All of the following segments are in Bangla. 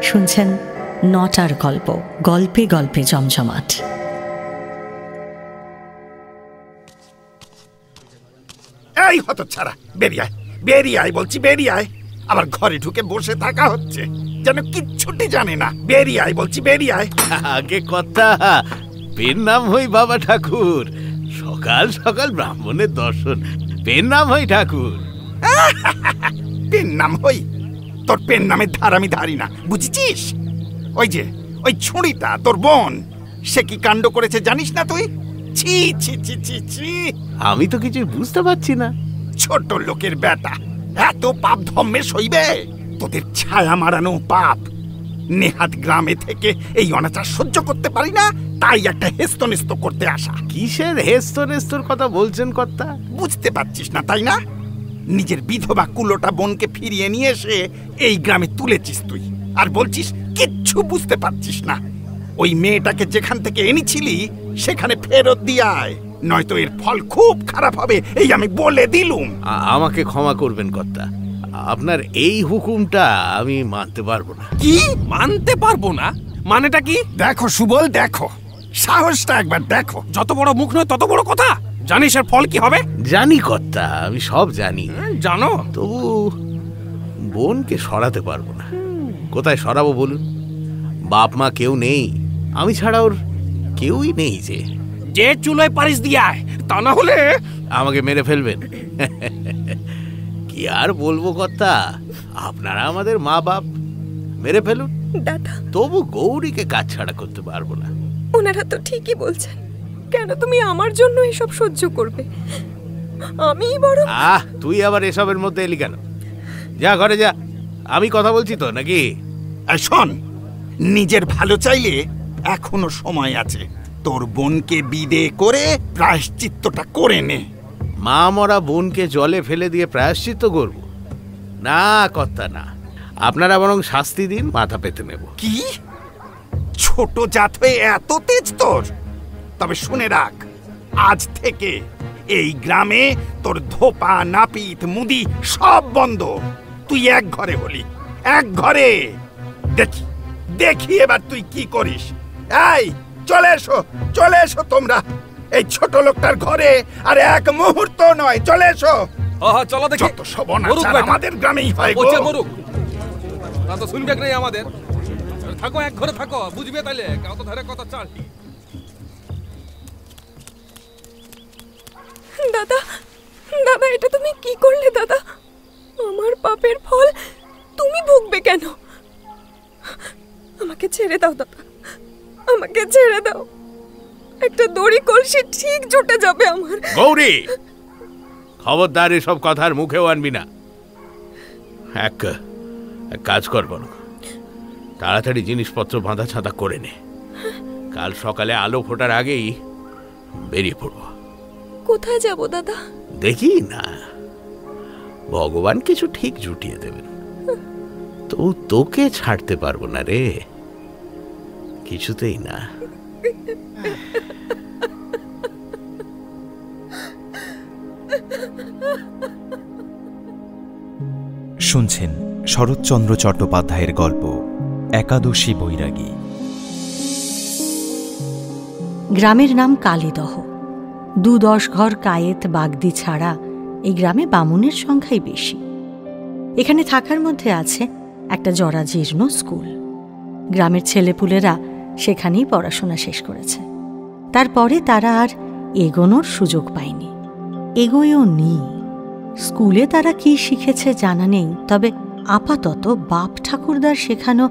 শুনছেন নটার গল্প, গল্পে গল্পে জমজমাট। এই হতচ্ছাড়া, বেরিয়ে আয়, বেরিয়ে আয় বলছি, বেরিয়ে আয়। আবার ঘরে ঢুকে বসে থাকা হচ্ছে, যেন কিচ্ছুটি জানে না। বেরিয়ে আয় বলছি, বেরিয়ে আয়। আগে কথা, পেন নাম হই বাবা ঠাকুর। সকাল সকাল ব্রাহ্মণের দর্শন, পেন নাম হই ঠাকুর। পেন নাম হই? তোর পেন নামের ধার আমি ধারি না, বুঝেছিস? ওই যে ওই ছুরিটা তোর বোন, সে কি কাণ্ড করেছে জানিস না তুই? ছি ছি ছি ছি ছি। আমি তো কিছু বুঝতে পারছি না। ছোট লোকের বেটা, এত পাপ ধম্মে সইবে? তোদের ছায়া মারানো পাপ। নেহাত গ্রামে থেকে এই অনাচার সহ্য করতে পারি না, তাই একটা হেস্তনেস্ত করতে আসা। কিসের হেস্তনেস্তর কথা বলছেন কর্তা? বুঝতে পারছিস না তাই না? নিজের বিধবা কুলোটা বোনকে ফিরিয়ে নিয়ে এসে এই গ্রামে তুলেছিস তুই, আর বলছিস কিচ্ছু বুঝতে পারছিস না। ওই মেয়েটাকে যেখান থেকে এনেছিলি সেখানে ফেরত দিয়ে আয়, নয়তো এর ফল খুব খারাপ হবে, এই আমি বলে দিলুম। আমাকে ক্ষমা করবেন কর্তা, আপনার এই হুকুমটা আমি মানতে পারবো না। কি মানতে পারবো না? মানেটা কি? দেখো সুবল, দেখো সাহসটা একবার দেখো। যত বড় মুখ নয় তত বড় কথা। জানিস এর ফল কি হবে? জানি কর্তা, আমি সব জানি। জানো? তবু বোনকে সরাতে পারবো না। কোথায় সরাবো বলুন? বাপ মা কেউ নেই, আমি ছাড়া ওর কেউই নেই। যে চুলোয় পারিস দিয়ে আয়, তা না হলে আমাকে মেরে ফেলবেন। কি আর বলবো কর্তা, আপনারা আমাদের মা বাপ, মেরে ফেলুন দাদা। তবু গৌরীকে কাজ ছাড়া করতে পারবো না। ওনারা তো ঠিকই বলছেন, কেন তুমি আমার জন্য এসব সহ্য করবে? আমি বড়। তুই আবার এসবের মধ্যে এলি কেন? যা ঘরে যা, আমি কথা বলছি তো নাকি। শোন, নিজের ভালো চাইলে এখনো সময় আছে। তোর বোনকে বিদে করে প্রায়শ্চিত্তটা করে নে। মা মরা বোনকে জলে ফেলে দিয়ে প্রায়শ্চিত্ত করব না কর্তা, না। আপনারা বরং শাস্তি দিন, মাথা পেতে নেব। কি ছোট জাত হয়ে এত তেজ তোর? তবে শুনে রাখ, আজ থেকে এই গ্রামে তোর ধোপা নাপিত মুদি সব বন্ধ। তুই এক ঘরে হলি, এক ঘরে। দেখি দেখি এবার তুই কি করিস। এই চলে এসো, চলে এসো তোমরা এই ছোট লোকটার ঘরে, আর এক মুহূর্ত নয়, চলে এসো। চলো দেখি। যত সর্বনাশ আমাদের গ্রামেই হয় গো। মরুক, তা তো শুনবে নাই আমাদের। থাকো এক ঘরে থাকো, বুঝবে তাইলে কত ধরে কত চাল। দাদা, দাদা, এটা তুমি কি করলে দাদা? আমার পাপের ফল তুমি ভুগবে কেন? আমাকে ছেড়ে দাও দাদা, আমাকে ছেড়ে দাও। একটা দড়ি কলসি ঠিক জুটে যাবে আমার। গৌরী, খবরদার এসব কথার মুখেও আনবি না। এক কাজ করব না, তাড়াতাড়ি জিনিসপত্র বাঁধা ছাঁধা করে নে। কাল সকালে আলো ফোটার আগেই বেরিয়ে পড়ব। কোথায় যাব দাদা? দেখি না, ভগবান কিছু ঠিক জুটিয়ে দেবেন। তো তোকে ছাড়তে পারবো না রে, কিছুতেই না। শুনছেন শরৎচন্দ্র চট্টোপাধ্যায়ের গল্প একাদশী বৈরাগী। গ্রামের নাম কালীদহ। 2-10 ঘর কায়েত বাগদি ছাড়া এই গ্রামে বামুনের সংখ্যাই বেশি। এখানে থাকার মধ্যে আছে একটা জরাজীর্ণ স্কুল। গ্রামের ছেলেপুলেরা সেখানেই পড়াশোনা শেষ করেছে। তারপরে তারা আর এগোনোর সুযোগ পায়নি, এগোয়েও নি। স্কুলে তারা কি শিখেছে জানা নেই, তবে আপাতত বাপ ঠাকুরদার শেখানো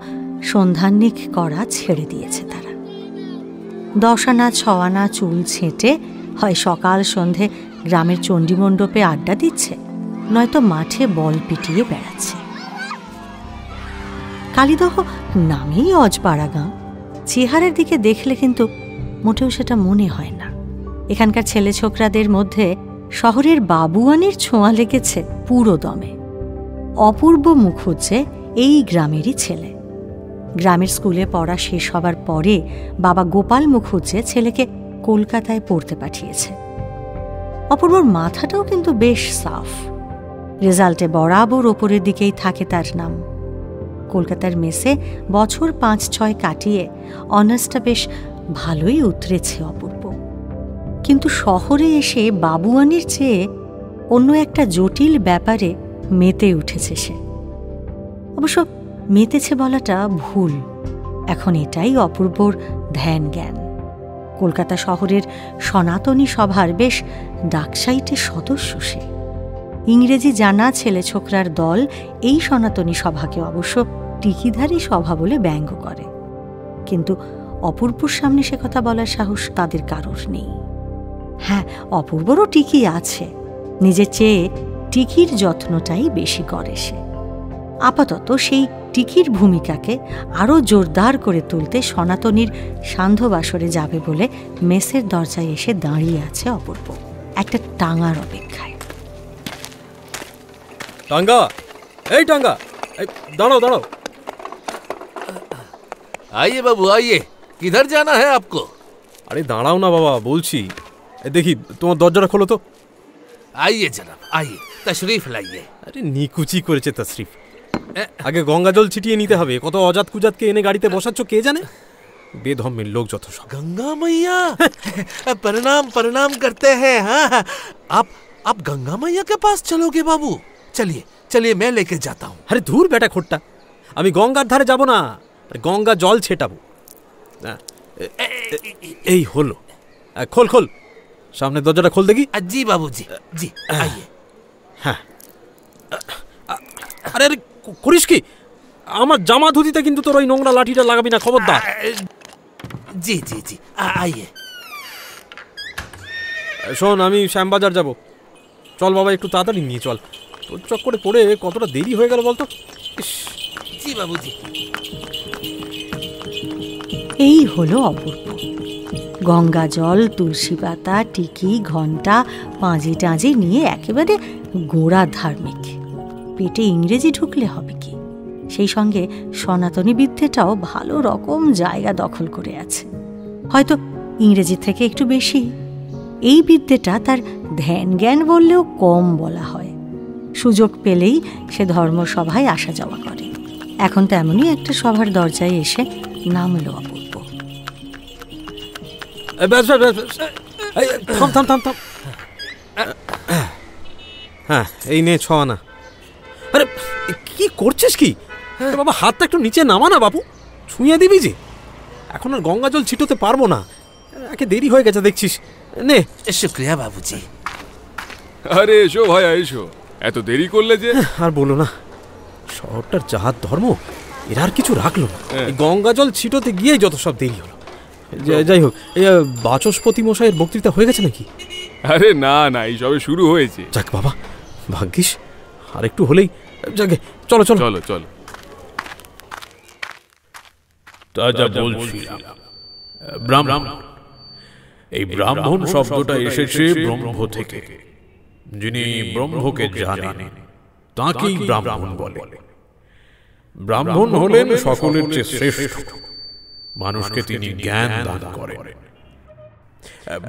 সন্ধানিক করা ছেড়ে দিয়েছে তারা। 10 আনা 6 আনা চুল ছেঁটে হয় সকাল সন্ধে গ্রামের চণ্ডীমণ্ডপে আড্ডা দিচ্ছে, নয়তো মাঠে বল পিটিয়ে বেড়াচ্ছে। কালীদহ নামেই অজপাড়া গাঁ, চেহারার দিকে দেখলে কিন্তু মোটেও সেটা মনে হয় না। এখানকার ছেলে ছোকরাদের মধ্যে শহরের বাবুয়ানির ছোঁয়া লেগেছে পুরো দমে। অপূর্ব মুখুজ্জে এই গ্রামেরই ছেলে। গ্রামের স্কুলে পড়া শেষ হবার পরে বাবা গোপাল মুখুজ্জে ছেলেকে কলকাতায় পড়তে পাঠিয়েছে। অপূর্বর মাথাটাও কিন্তু বেশ সাফ, রেজাল্টে বরাবর ওপরের দিকেই থাকে তার নাম। কলকাতার মেসে বছর 5-6 কাটিয়ে অনার্সটা বেশ ভালোই উতরেছে অপূর্ব। কিন্তু শহরে এসে বাবুয়ানির চেয়ে অন্য একটা জটিল ব্যাপারে মেতে উঠেছে সে। অবশ্য মেতেছে বলাটা ভুল, এখন এটাই অপূর্বর ধ্যান জ্ঞান। কলকাতা শহরের সনাতনী সভার বেশ ডাকসাইটের সদস্য সে। ইংরেজি জানা ছেলে ছোকরার দল এই সনাতনী সভাকে অবশ্য টিকিধারী সভা বলে ব্যঙ্গ করে, কিন্তু অপূর্বর সামনে সে কথা বলার সাহস তাদের কারোর নেই। হ্যাঁ, অপূর্বরও টিকি আছে, নিজের চেয়ে টিকির যত্নটাই বেশি করে সে। আপাতত সেই টিকির ভূমিকাকে আরও জোরদার করে তুলতে সনাতনীর সান্ধ্যবাসরে যাবে বলে মেসের দরজায় এসে দাঁড়িয়ে আছে অপূর্ব, একটা টাঙার অপেক্ষায়। টাঙ্গা, এই টাঙ্গা, দাঁড়াও দাঁড়াও। आइए बाबू आइए, किधर जाना है आपको? আরে দাঁড়াও না বাবা, বলছি। দেখি তোমার দরজাটা খোলো তো। आइए जनाब आइए, तशरीफ लाइए। আরে নিকুচি করেছে তশরিফ। আগে গঙ্গা জল ছিটিয়ে নিতে হবে। কত অজাত কুজাতকে এনে গাড়িতে বসাচ্ছ কে জানে। বেধর্মের লোক যত সব। गंगा मैया प्रणाम प्रणाम करते हैं। हाँ आप गंगा मैया के पास चलोगे बाबू? चलिए चलिए मैं लेके जाता हूँ। আরে ধুর বেটা খোট্টা, আমি গঙ্গার ধারে যাব না, গঙ্গা জল ছেটাবো। এই হলো, খোল খোল, সামনে দরজাটা খোল দেখি। जी बाबू जी जी आइए। হ্যাঁ, আরে আরে করিস কি? আমার জামা ধুতিতে কিন্তু তোর ওই নোংরা লাঠিটা লাগাবি না, খবরদার। जी जी जी आइए। শোন, আমি শ্যামবাজার যাব, চল বাবা একটু তাড়াতাড়ি নিয়ে চল। তোর চক্করে পড়ে কতটা দেরি হয়ে গেল বলতো। जी बाबू जी। এই হলো অপূর্ব। গঙ্গা জল, তুলসী পাতা, টিকি, ঘণ্টা, পাঁজি টাঁজি নিয়ে একেবারে গোড়া ধার্মিক। পেটে ইংরেজি ঢুকলে হবে কি, সেই সঙ্গে সনাতনী বিদ্যেটাও ভালো রকম জায়গা দখল করে আছে, হয়তো ইংরেজি থেকে একটু বেশি। এই বিদ্যেটা তার ধ্যান জ্ঞান বললেও কম বলা হয়। সুযোগ পেলেই সে ধর্মসভায় আসা যাওয়া করে। এখন তেমনই একটা সভার দরজায় এসে নামলো অপূর্ব। থাম থাম থাম থাম। হ্যাঁ, এই নে 6 আনা। আরে কি করছিস কি বাবা? হাতটা একটু নিচে নামা না বাবু, ছুঁয়ে দিবি যে। এখন আর গঙ্গা জল ছিটোতে পারবো না, একে দেরি হয়ে গেছে দেখছিস। নে। শুক্রিয়া বাবুজি। আরে এসো ভাইয়া এসো, এত দেরি করলে যে। আর বলো না, শহরটার যাহার ধর্ম এরা আর কিছু রাখলো না। গঙ্গা জল ছিটোতে গিয়েই যত সব দেরি হলো। যাই হোক, এই বাচস্পতি মশাইয়ের বক্তৃতা হয়ে গেছে নাকি? আরে না না, এই সবে শুরু হয়েছে। যাক বাবা, ভাগ্যিস, আর একটু হলেই। যাকে চলো চলো চলো চলো। তা যা বলছিলাম, ব্রাহ্মণ, এই ব্রাহ্মণ শব্দটা এসেছে ব্রহ্ম থেকে। যিনি ব্রহ্মকে জানেন তাকেই ব্রাহ্মণ বলে। ব্রাহ্মণ হলেন সকলের চেয়ে শ্রেষ্ঠ, মানুষকে তিনি জ্ঞান দান করেন।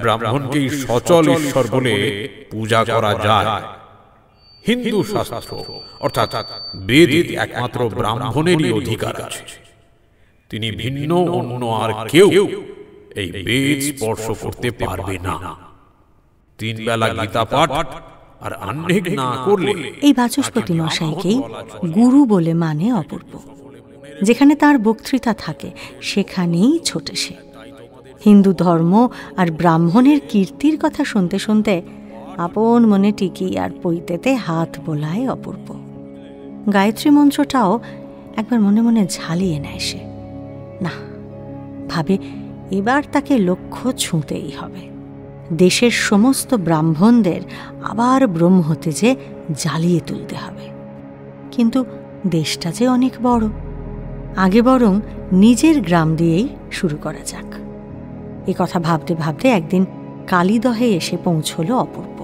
ব্রাহ্মণকেই সচল ঈশ্বর বলে পূজা করা যায়। হিন্দু শাস্ত্র অর্থাৎ বেদে একমাত্র ব্রাহ্মণেরই অধিকার আছে। তিনি ভিন্ন অন্য আর কেউ এই বেদ স্পর্শ করতে পারবে না। 3 বেলা গীতা পাঠ আর আহ্নিক না করলে। এই বাচস্পতি মশাইকেই গুরু বলে মানে অপূর্ব। যেখানে তার বক্তৃতা থাকে সেখানেই ছোটে সে। হিন্দু ধর্ম আর ব্রাহ্মণের কীর্তির কথা শুনতে শুনতে আপন মনে টিকি আর পৈতেতে হাত বোলায় অপূর্ব। গায়ত্রী মন্ত্রটাও একবার মনে মনে ঝালিয়ে নেয় সে। না, ভাবে এবার তাকে লক্ষ্য ছুঁতেই হবে। দেশের সমস্ত ব্রাহ্মণদের আবার ব্রহ্মতেজে জ্বালিয়ে তুলতে হবে। কিন্তু দেশটা যে অনেক বড়, আগে বরং নিজের গ্রাম দিয়েই শুরু করা যাক। এ কথা ভাবতে ভাবতে একদিন কালীদহে এসে পৌঁছল অপূর্ব।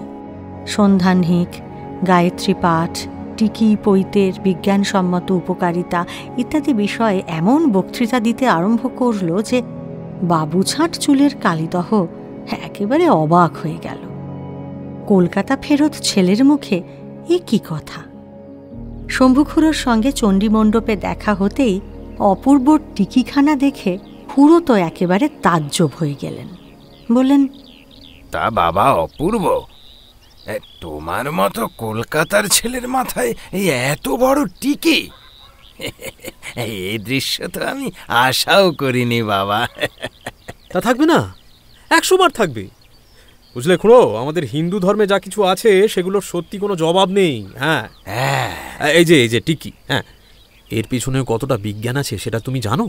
সন্ধ্যাহ্নিক, গায়ত্রী পাঠ, টিকি পৈতের বিজ্ঞানসম্মত উপকারিতা ইত্যাদি বিষয়ে এমন বক্তৃতা দিতে আরম্ভ করল যে বাবুছাট চুলের কালীদহ একেবারে অবাক হয়ে গেল। কলকাতা ফেরত ছেলের মুখে এ কি কথা! শম্ভুখুড়োর সঙ্গে চণ্ডীমণ্ডপে দেখা হতেই অপূর্বর টিকিখানা দেখে খুড়ো তো একেবারে তাজ্জব হয়ে গেলেন। বললেন, তা বাবা অপূর্ব, তোমার মতো কলকাতার ছেলের মাথায় এই এত বড় টিকি, এই দৃশ্য তো আমি আশাও করিনি বাবা। তা থাকবে না, 100 বার থাকবে। বুঝলে খুড়ো, আমাদের হিন্দু ধর্মে যা কিছু আছে সেগুলোর সত্যি কোনো জবাব নেই। হ্যাঁ, এই যে টিকি, হ্যাঁ, এর পিছনে কতটা বিজ্ঞান আছে সেটা তুমি জানো?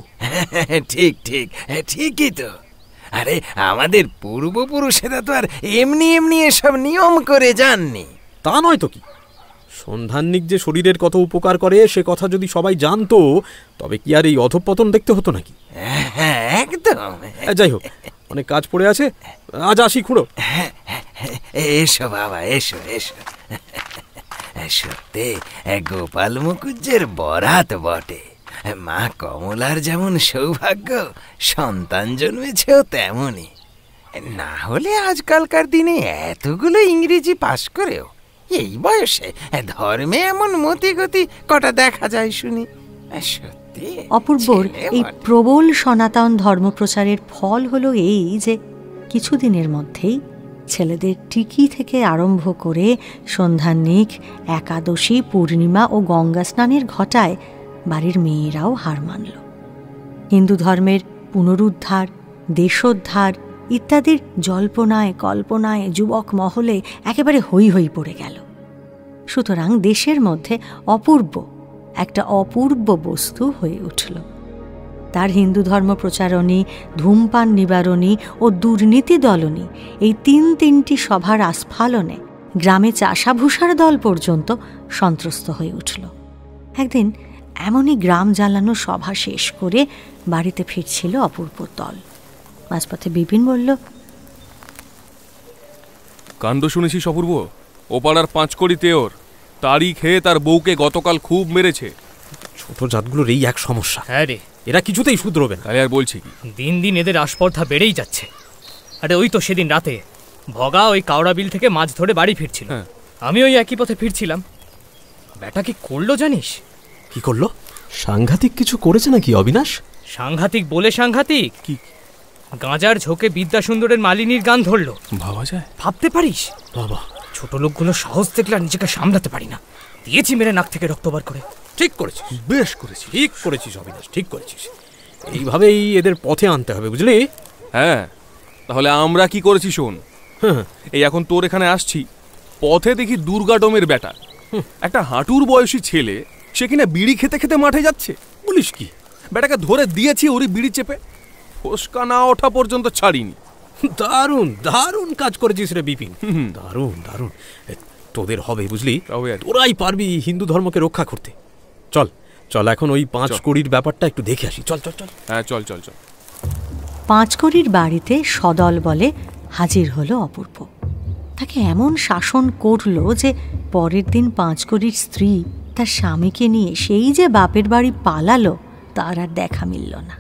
ঠিক ঠিক ঠিকই তো। আরে আমাদের পূর্বপুরুষেরা তো আর এমনি এমনি এসব নিয়ম করে যাননি। তা নয় তো কি, সন্ধানিক যে শরীরের কত উপকার করে সে কথা যদি সবাই জানতো তবে কি আর এই অধঃপতন দেখতে হতো নাকি? একদম। যাই হোক, অনেক কাজ পড়ে আছে, আজ আসি খুড়ো। এসো বাবা, এসো এসো। সত্যি গোপাল মুকুজ্জের বরাত বটে। মা কমলার যেমন সৌভাগ্য, সন্তান জন্মেছেও তেমনই। না হলে আজকালকার দিনে এতগুলো ইংরেজি পাশ করেও এই বয়সে ধর্মে এমন মতিগতি কটা দেখা যায় শুনি। সত্যি অপূর্বর এই প্রবল সনাতন ধর্মপ্রচারের ফল হলো এই যে কিছুদিনের মধ্যেই ছেলেদের টিকি থেকে আরম্ভ করে সন্ধানিক, একাদশী, পূর্ণিমা ও গঙ্গা স্নানের ঘটায় বাড়ির মেয়েরাও হার মানল। হিন্দু ধর্মের পুনরুদ্ধার, দেশোদ্ধার ইত্যাদির জল্পনায় কল্পনায় যুবক মহলে একেবারে হৈ হৈ পড়ে গেল। সুতরাং দেশের মধ্যে অপূর্ব একটা অপূর্ব বস্তু হয়ে উঠল। তার হিন্দু ধর্ম প্রচারণী, ধূমপান নিবারণী ও দুর্নীতি দলনী, এই তিনটি সভার আস্ফালনে গ্রামে চাষাভূষার দল পর্যন্ত সন্ত্রস্ত হয়ে উঠল। একদিন এমনই গ্রাম জ্বালানো সভা শেষ করে বাড়িতে ফিরছিল অপূর্বর দল। মাঝপথে বিপিন বলল, কাণ্ড শুনেছিস অপূর্ব? ও পাড়ার 5 কোটি তেওর তাড়ি খেয়ে তার বউকে গতকাল খুব মেরেছে। ছোট জাতগুলোর এই এক সমস্যা। হ্যাঁ রে, এরা কিছুতেই শুধরবে না। তাই আর বলছি কি, দিন দিন এদের আস্পর্ধা বেড়েই যাচ্ছে। আরে ওই তো সেদিন রাতে ভগা ওই কাওড়া বিল থেকে মাছ ধরে বাড়ি ফিরছিল। আমি ওই একই পথে ফিরছিলাম। ব্যাটা কি করলো জানিস? কি করলো? সাংঘাতিক কিছু করেছে নাকি অবিনাশ? সাংঘাতিক বলে সাংঘাতিক। কি? গাঁজার ঝোঁকে বিদ্যাসুন্দরের মালিনীর গান ধরলো। ভাবা যায়? ভাবতে পারিস? বাবা, ছোট লোকগুলো সাহস দেখলে নিজেকে সামলাতে পারি না, দিয়েছি মেরে নাক থেকে রক্ত বার করে। ঠিক করেছিস, বেশ করেছিস, ঠিক করেছিস অবিনাশ, ঠিক করেছিস। এইভাবেই এদের পথে আনতে হবে, বুঝলি? হ্যাঁ, তাহলে আমরা কি করেছি শোন। এই এখন তোর এখানে আসছি, পথে দেখি দুর্গাডোমের বেটা, একটা হাঁটুর বয়সী ছেলে, সে কিনা বিড়ি খেতে খেতে মাঠে যাচ্ছে। বলিস কি? বেটাকে ধরে দিয়েছি ওরই বিড়ি চেপে, ফোসকা না ওঠা পর্যন্ত ছাড়িনি। দারুণ দারুণ কাজ করেছিস রে বিপিন, দারুণ দারুণ। তোদের হবে, বুঝলি? তোরাই পারবি হিন্দু ধর্মকে রক্ষা করতে। চল চল, এখন ওই 5 কোটির ব্যাপারটা একটু দেখে আসি। চল চল চল। হ্যাঁ চল চল চল। 5 কোটির বাড়িতে সদল বলে হাজির হলো অপূর্ব। তাকে এমন শাসন করল যে পরের দিন 5 কোটির স্ত্রী তার স্বামীকে নিয়ে সেই যে বাপের বাড়ি পালালো তার আর দেখা মিলল না।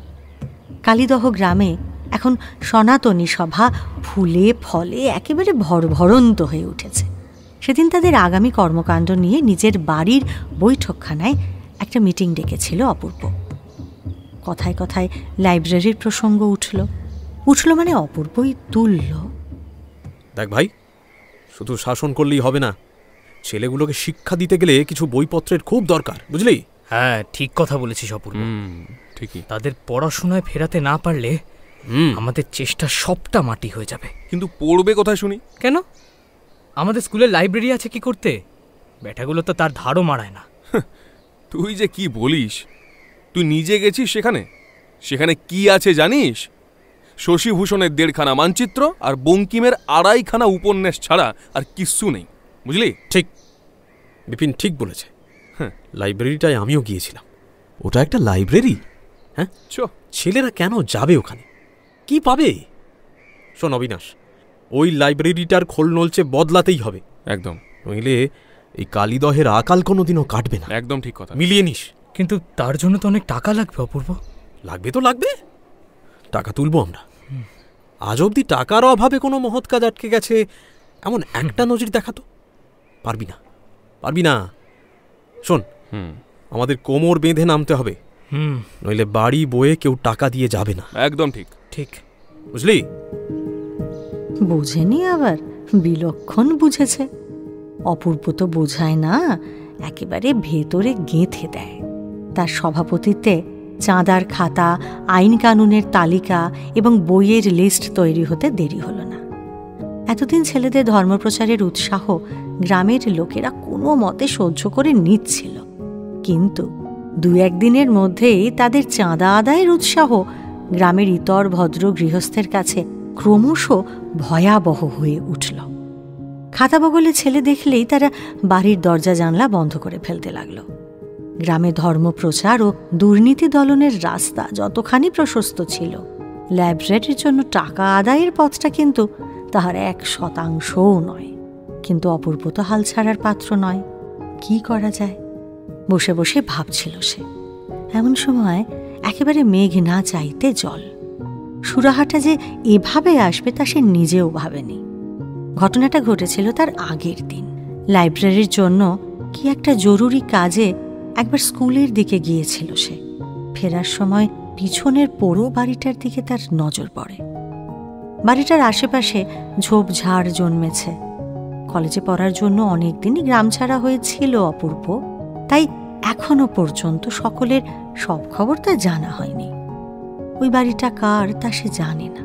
কালীদহ গ্রামে এখন সনাতনী সভা ফুলে ফলে একেবারে ভরভরন্ত হয়ে উঠেছে। সেদিন তাদের আগামী কর্মকাণ্ড নিয়ে নিজের বাড়ির বৈঠকখানায় একটা মিটিং ডেকেছিল অপূর্ব। কথায় কথায় লাইব্রেরির প্রসঙ্গ উঠল মানে অপূর্বই তুলল। দেখ ভাই, শুধু শাসন করলেই হবে না, ছেলেগুলোকে শিক্ষা দিতে গেলে কিছু বইপত্রের খুব দরকার, বুঝলি? হ্যাঁ, ঠিক কথা বলেছিস অপূর্ব। ঠিকই। তাদের পড়াশোনায় ফেরাতে না পারলে আমাদের চেষ্টা সবটা মাটি হয়ে যাবে। কিন্তু পড়বে কোথায় শুনি? কেন? আমাদের স্কুলের লাইব্রেরি আছে কি করতে? ব্যাটাগুলো তো তার ধারও মারায় না। তুই যে কি বলিস, তুই নিজে গেছিস সেখানে? সেখানে কি আছে জানিস? শশীভূষণের 1.5খানা মানচিত্র আর বঙ্কিমের 2.5খানা উপন্যাস ছাড়া আর কিচ্ছু নেই, বুঝলি? ঠিক, বিপিন ঠিক বলেছে। লাইব্রেরিটায় আমিও গিয়েছিলাম। ওটা একটা লাইব্রেরি? হ্যাঁ, ছেলেরা কেন যাবে ওখানে? কি পাবে? শোন অবিনাশ, ওই লাইব্রেরিটার খোল নলচে বদলাতেই হবে। একদম, নইলে এই কালীদহের আকাল কোনোদিনও কাটবে না। একদম ঠিক কথা, মিলিয়ে নিস। কিন্তু তার জন্য তো অনেক টাকা লাগবে অপূর্ব। লাগবে তো লাগবে, টাকা তুলবো আমরা। আজ অবধি টাকার অভাবে কোনো মহৎ কাজ আটকে গেছে এমন একটা নজির দেখাতো? পারবি না, পারবি না। শোন, আমাদের কোমর বেঁধে নামতে হবে, নইলে বাড়ি বয়ে কেউ টাকা দিয়ে যাবে না। একদম ঠিক ঠিক, বুঝলি? বুঝেনি আবার, বিলক্ষণ বুঝেছে। অপূর্ব তো বোঝায় না, একেবারে ভেতরে গেঁথে দেয়। তার সভাপতিত্বে চাঁদার খাতা, আইন কানুনের তালিকা এবং বইয়ের লিস্ট তৈরি হতে দেরি হলো না। এতদিন ছেলেদের ধর্মপ্রচারের উৎসাহ গ্রামের লোকেরা কোনো মতে সহ্য করে নিচ্ছিল, কিন্তু 2-1 দিনের মধ্যেই তাদের চাঁদা আদায়ের উৎসাহ গ্রামের ইতর ভদ্র গৃহস্থের কাছে ক্রমশ ভয়াবহ হয়ে উঠল। খাতা বগলে ছেলে দেখলেই তারা বাড়ির দরজা জানলা বন্ধ করে ফেলতে লাগল। গ্রামে ধর্মপ্রচার ও দুর্নীতি দলনের রাস্তা যতখানি প্রশস্ত ছিল, লাইব্রেরির জন্য টাকা আদায়ের পথটা কিন্তু তাহার 1% নয়। কিন্তু অপূর্ব তো হাল ছাড়ার পাত্র নয়। কি করা যায়? বসে বসে ভাবছিল সে। এমন সময় একেবারে মেঘ না চাইতে জল। সুরাহাটা যে এভাবে আসবে তা সে নিজেও ভাবেনি। ঘটনাটা ঘটেছিল তার আগের দিন। লাইব্রেরির জন্য কি একটা জরুরি কাজে একবার স্কুলের দিকে গিয়েছিল সে। ফেরার সময় পিছনের পোড়ো বাড়িটার দিকে তার নজর পড়ে। বাড়িটার আশেপাশে ঝোপঝাড় জন্মেছে। কলেজে পড়ার জন্য অনেকদিনই গ্রাম ছাড়া হয়েছিল অপূর্ব, তাই এখনো পর্যন্ত সকলের সব খবর তা জানা হয়নি। ওই বাড়িটা কার তা সে জানে না।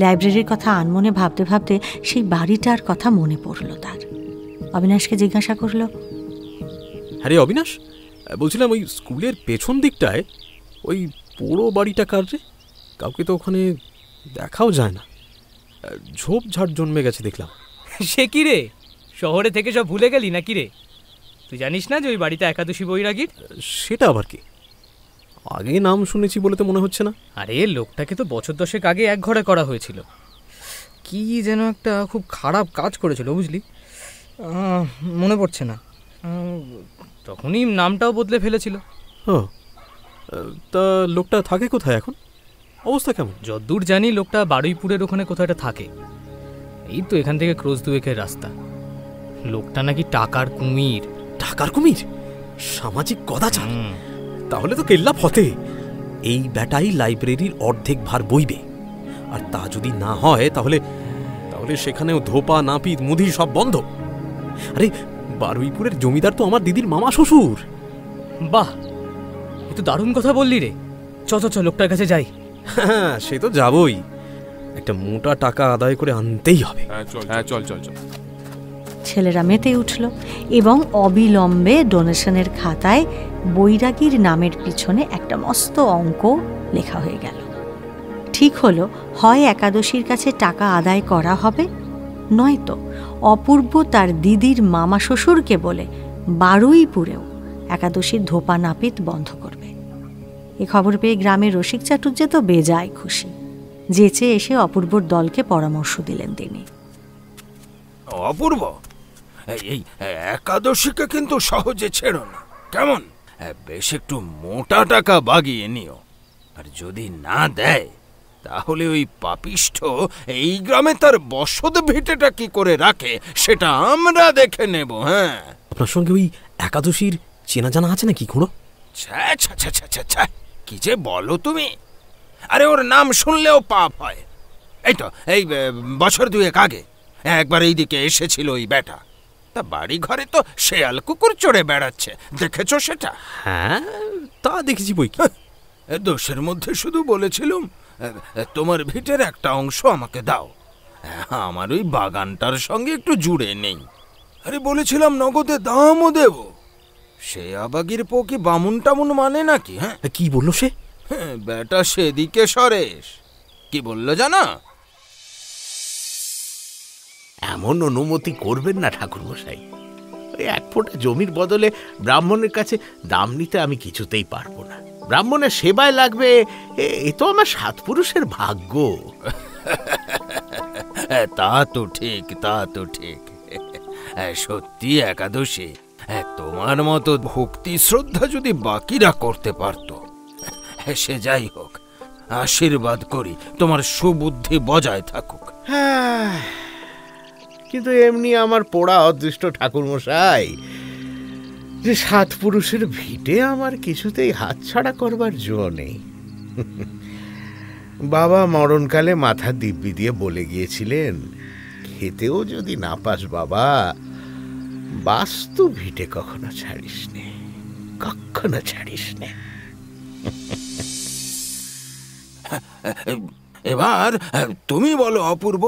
লাইব্রেরির কথা আনমনে ভাবতে ভাবতে সেই বাড়িটার কথা মনে পড়ল তার। অবিনাশকে জিজ্ঞাসা করল, আরে অবিনাশ, বলছিলাম ওই স্কুলের পেছন দিকটায় ওই পোড়ো বাড়িটা কার রে? কাউকে তো ওখানে দেখাও যায় না, ঝোপঝাড় জন্মে গেছে দেখলাম। সে কি রে, শহরে থেকে সব ভুলে গেলি নাকি রে? তুই জানিস না যে ওই বাড়িটা একাদশী বৈরাগীর? সেটা আবার কি? আগে নাম শুনেছি বলে তো মনে হচ্ছে না। আরে লোকটাকে তো বছর 10 আগে এক ঘরে করা হয়েছিল। কি যেন একটা খুব খারাপ কাজ করেছিল, বুঝলি? মনে পড়ছে না। তখনই নামটাও বদলে ফেলেছিল। তা লোকটা থাকে কোথায় এখন? অবস্থা কেমন? যদ্দূর জানি লোকটা বারুইপুরের ওখানে কোথাও একটা থাকে। এই তো এখান থেকে ক্রোশ 2 রাস্তা। লোকটা নাকি টাকার কুমির। টাকার কুমির? সামাজিক কদাচার? তাহলে তো কেল্লা ফতে। এই ব্যাটাই লাইব্রেরির অর্ধেক ভার বইবে, আর তা যদি না হয় তাহলে তাহলে সেখানেও ধোপা, নাপিত, মুদি সব বন্ধ। আরে বারুইপুরের জমিদার তো আমার দিদির মামা শ্বশুর। বাহ, এ তো দারুণ কথা বললি রে। চ লোকটার কাছে যাই। হ্যাঁ, সে তো যাবই। একটা মোটা টাকা আদায় করে আনতেই হবে। চল। ছেলেরা মেতে উঠল এবং অবিলম্বে ডোনেশনের খাতায় বৈরাগীর নামের পিছনে একটা মস্ত অঙ্ক লেখা হয়ে গেল। ঠিক হলো, হয় একাদশীর কাছে টাকা আদায় করা হবে, নয়তো অপূর্ব তার দিদির মামা শ্বশুরকে বলে বারুইপুরেও একাদশীর ধোপা নাপিত বন্ধ করবে। এ খবর পেয়ে গ্রামের রসিক চাটুর্যে তো বেজায় খুশি। যেচে এসে অপূর্বর দলকে পরামর্শ দিলেন তিনি। অপূর্ব, এই একাদশীকে কিন্তু সহজে ছেড়ো না, কেমন? বেশ একটু মোটা টাকা বাগিয়ে নিও। আর যদি না দেয় তাহলে ওই পাপিষ্ঠ এই গ্রামে তার বসত ভিটেটা কি করে রাখে সেটা আমরা দেখে নেব। হ্যাঁ, আপনার সঙ্গে ওই একাদশীর চেনা জানা আছে নাকি খুড়ো? কি যে বলো তুমি! আরে ওর নাম শুনলেও পাপ হয়। এই তো এই বছর 2 আগে একবার এইদিকে এসেছিল ওই বেটা। তা বাড়ি ঘরে তো শেয়াল কুকুর চড়ে বেড়াচ্ছে, দেখেছো সেটা? হ্যাঁ, তা দেখেছি বই কি। দোষের মধ্যে শুধু বলেছিলাম তোমার ভিটের একটা অংশ আমাকে দাও, আমার ওই বাগানটার সঙ্গে একটু জুড়ে নেই। আরে বলেছিলাম নগদে দামও দেব। সে আবাগির পো কি বামুন টামুন মানে নাকি? হ্যাঁ, কি বললো সে? বেটা সেদিকে সরেশ কি বললো জানা? এমন অনুমতি করবেন না ঠাকুরমশাই। ওই 1 ফোঁটা জমির বদলে ব্রাহ্মণের কাছে দাম নিতে আমি কিছুতেই পারবো না। ব্রাহ্মণের সেবায় লাগবে, এ তো আমার 7 পুরুষের ভাগ্য। তা তো ঠিক। সত্যি একাদশী, তোমার মতো ভক্তি শ্রদ্ধা যদি বাকিরা করতে পারত। সে যাই হোক, আশীর্বাদ করি তোমার সুবুদ্ধি বজায় থাকুক। কিন্তু এমনি আমার পোড়া অদৃষ্ট ঠাকুরমশাই, যে 7 পুরুষের ভিটে আমার কিছুতেই হাতছাড়া করবার জো নেই। বাবা মরণকালে মাথা দিব্যি দিয়ে বলে গিয়েছিলেন, খেতেও যদি না পাস বাবা, বাস্তু ভিটে কখনো ছাড়িস নে, কখনো ছাড়িস নে। এবার তুমি বলো অপূর্ব,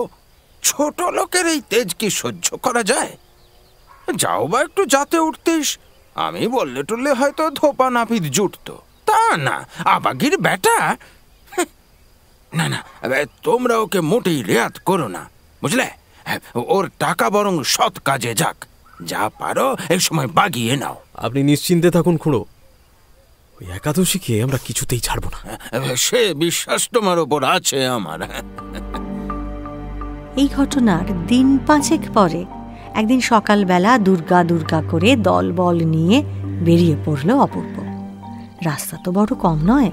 ছোট লোকের এই তেজ কি সহ্য করা যায়? যাও বা একটু যাতে উঠতিস, আমি বললে টুললে হয়তো ধোপা নাপিত জুটতো, তা না আবাগির বেটা। না না, তোমরা ওকে মোটেই রেয়াত করো না, বুঝলে? ওর টাকা বরং সৎ কাজে যাক, যা পারো এই সময় বাগিয়ে নাও। আপনি নিশ্চিন্তে থাকুন খুড়ো, ওই একাদশীকে আমরা কিছুতেই ছাড়বো না। সে বিশ্বাস তোমার ওপর আছে আমার। এই ঘটনার দিন 5 পরে একদিন সকালবেলা দুর্গা দুর্গা করে দলবল নিয়ে বেরিয়ে পড়ল অপূর্ব। রাস্তা তো বড় কম নয়,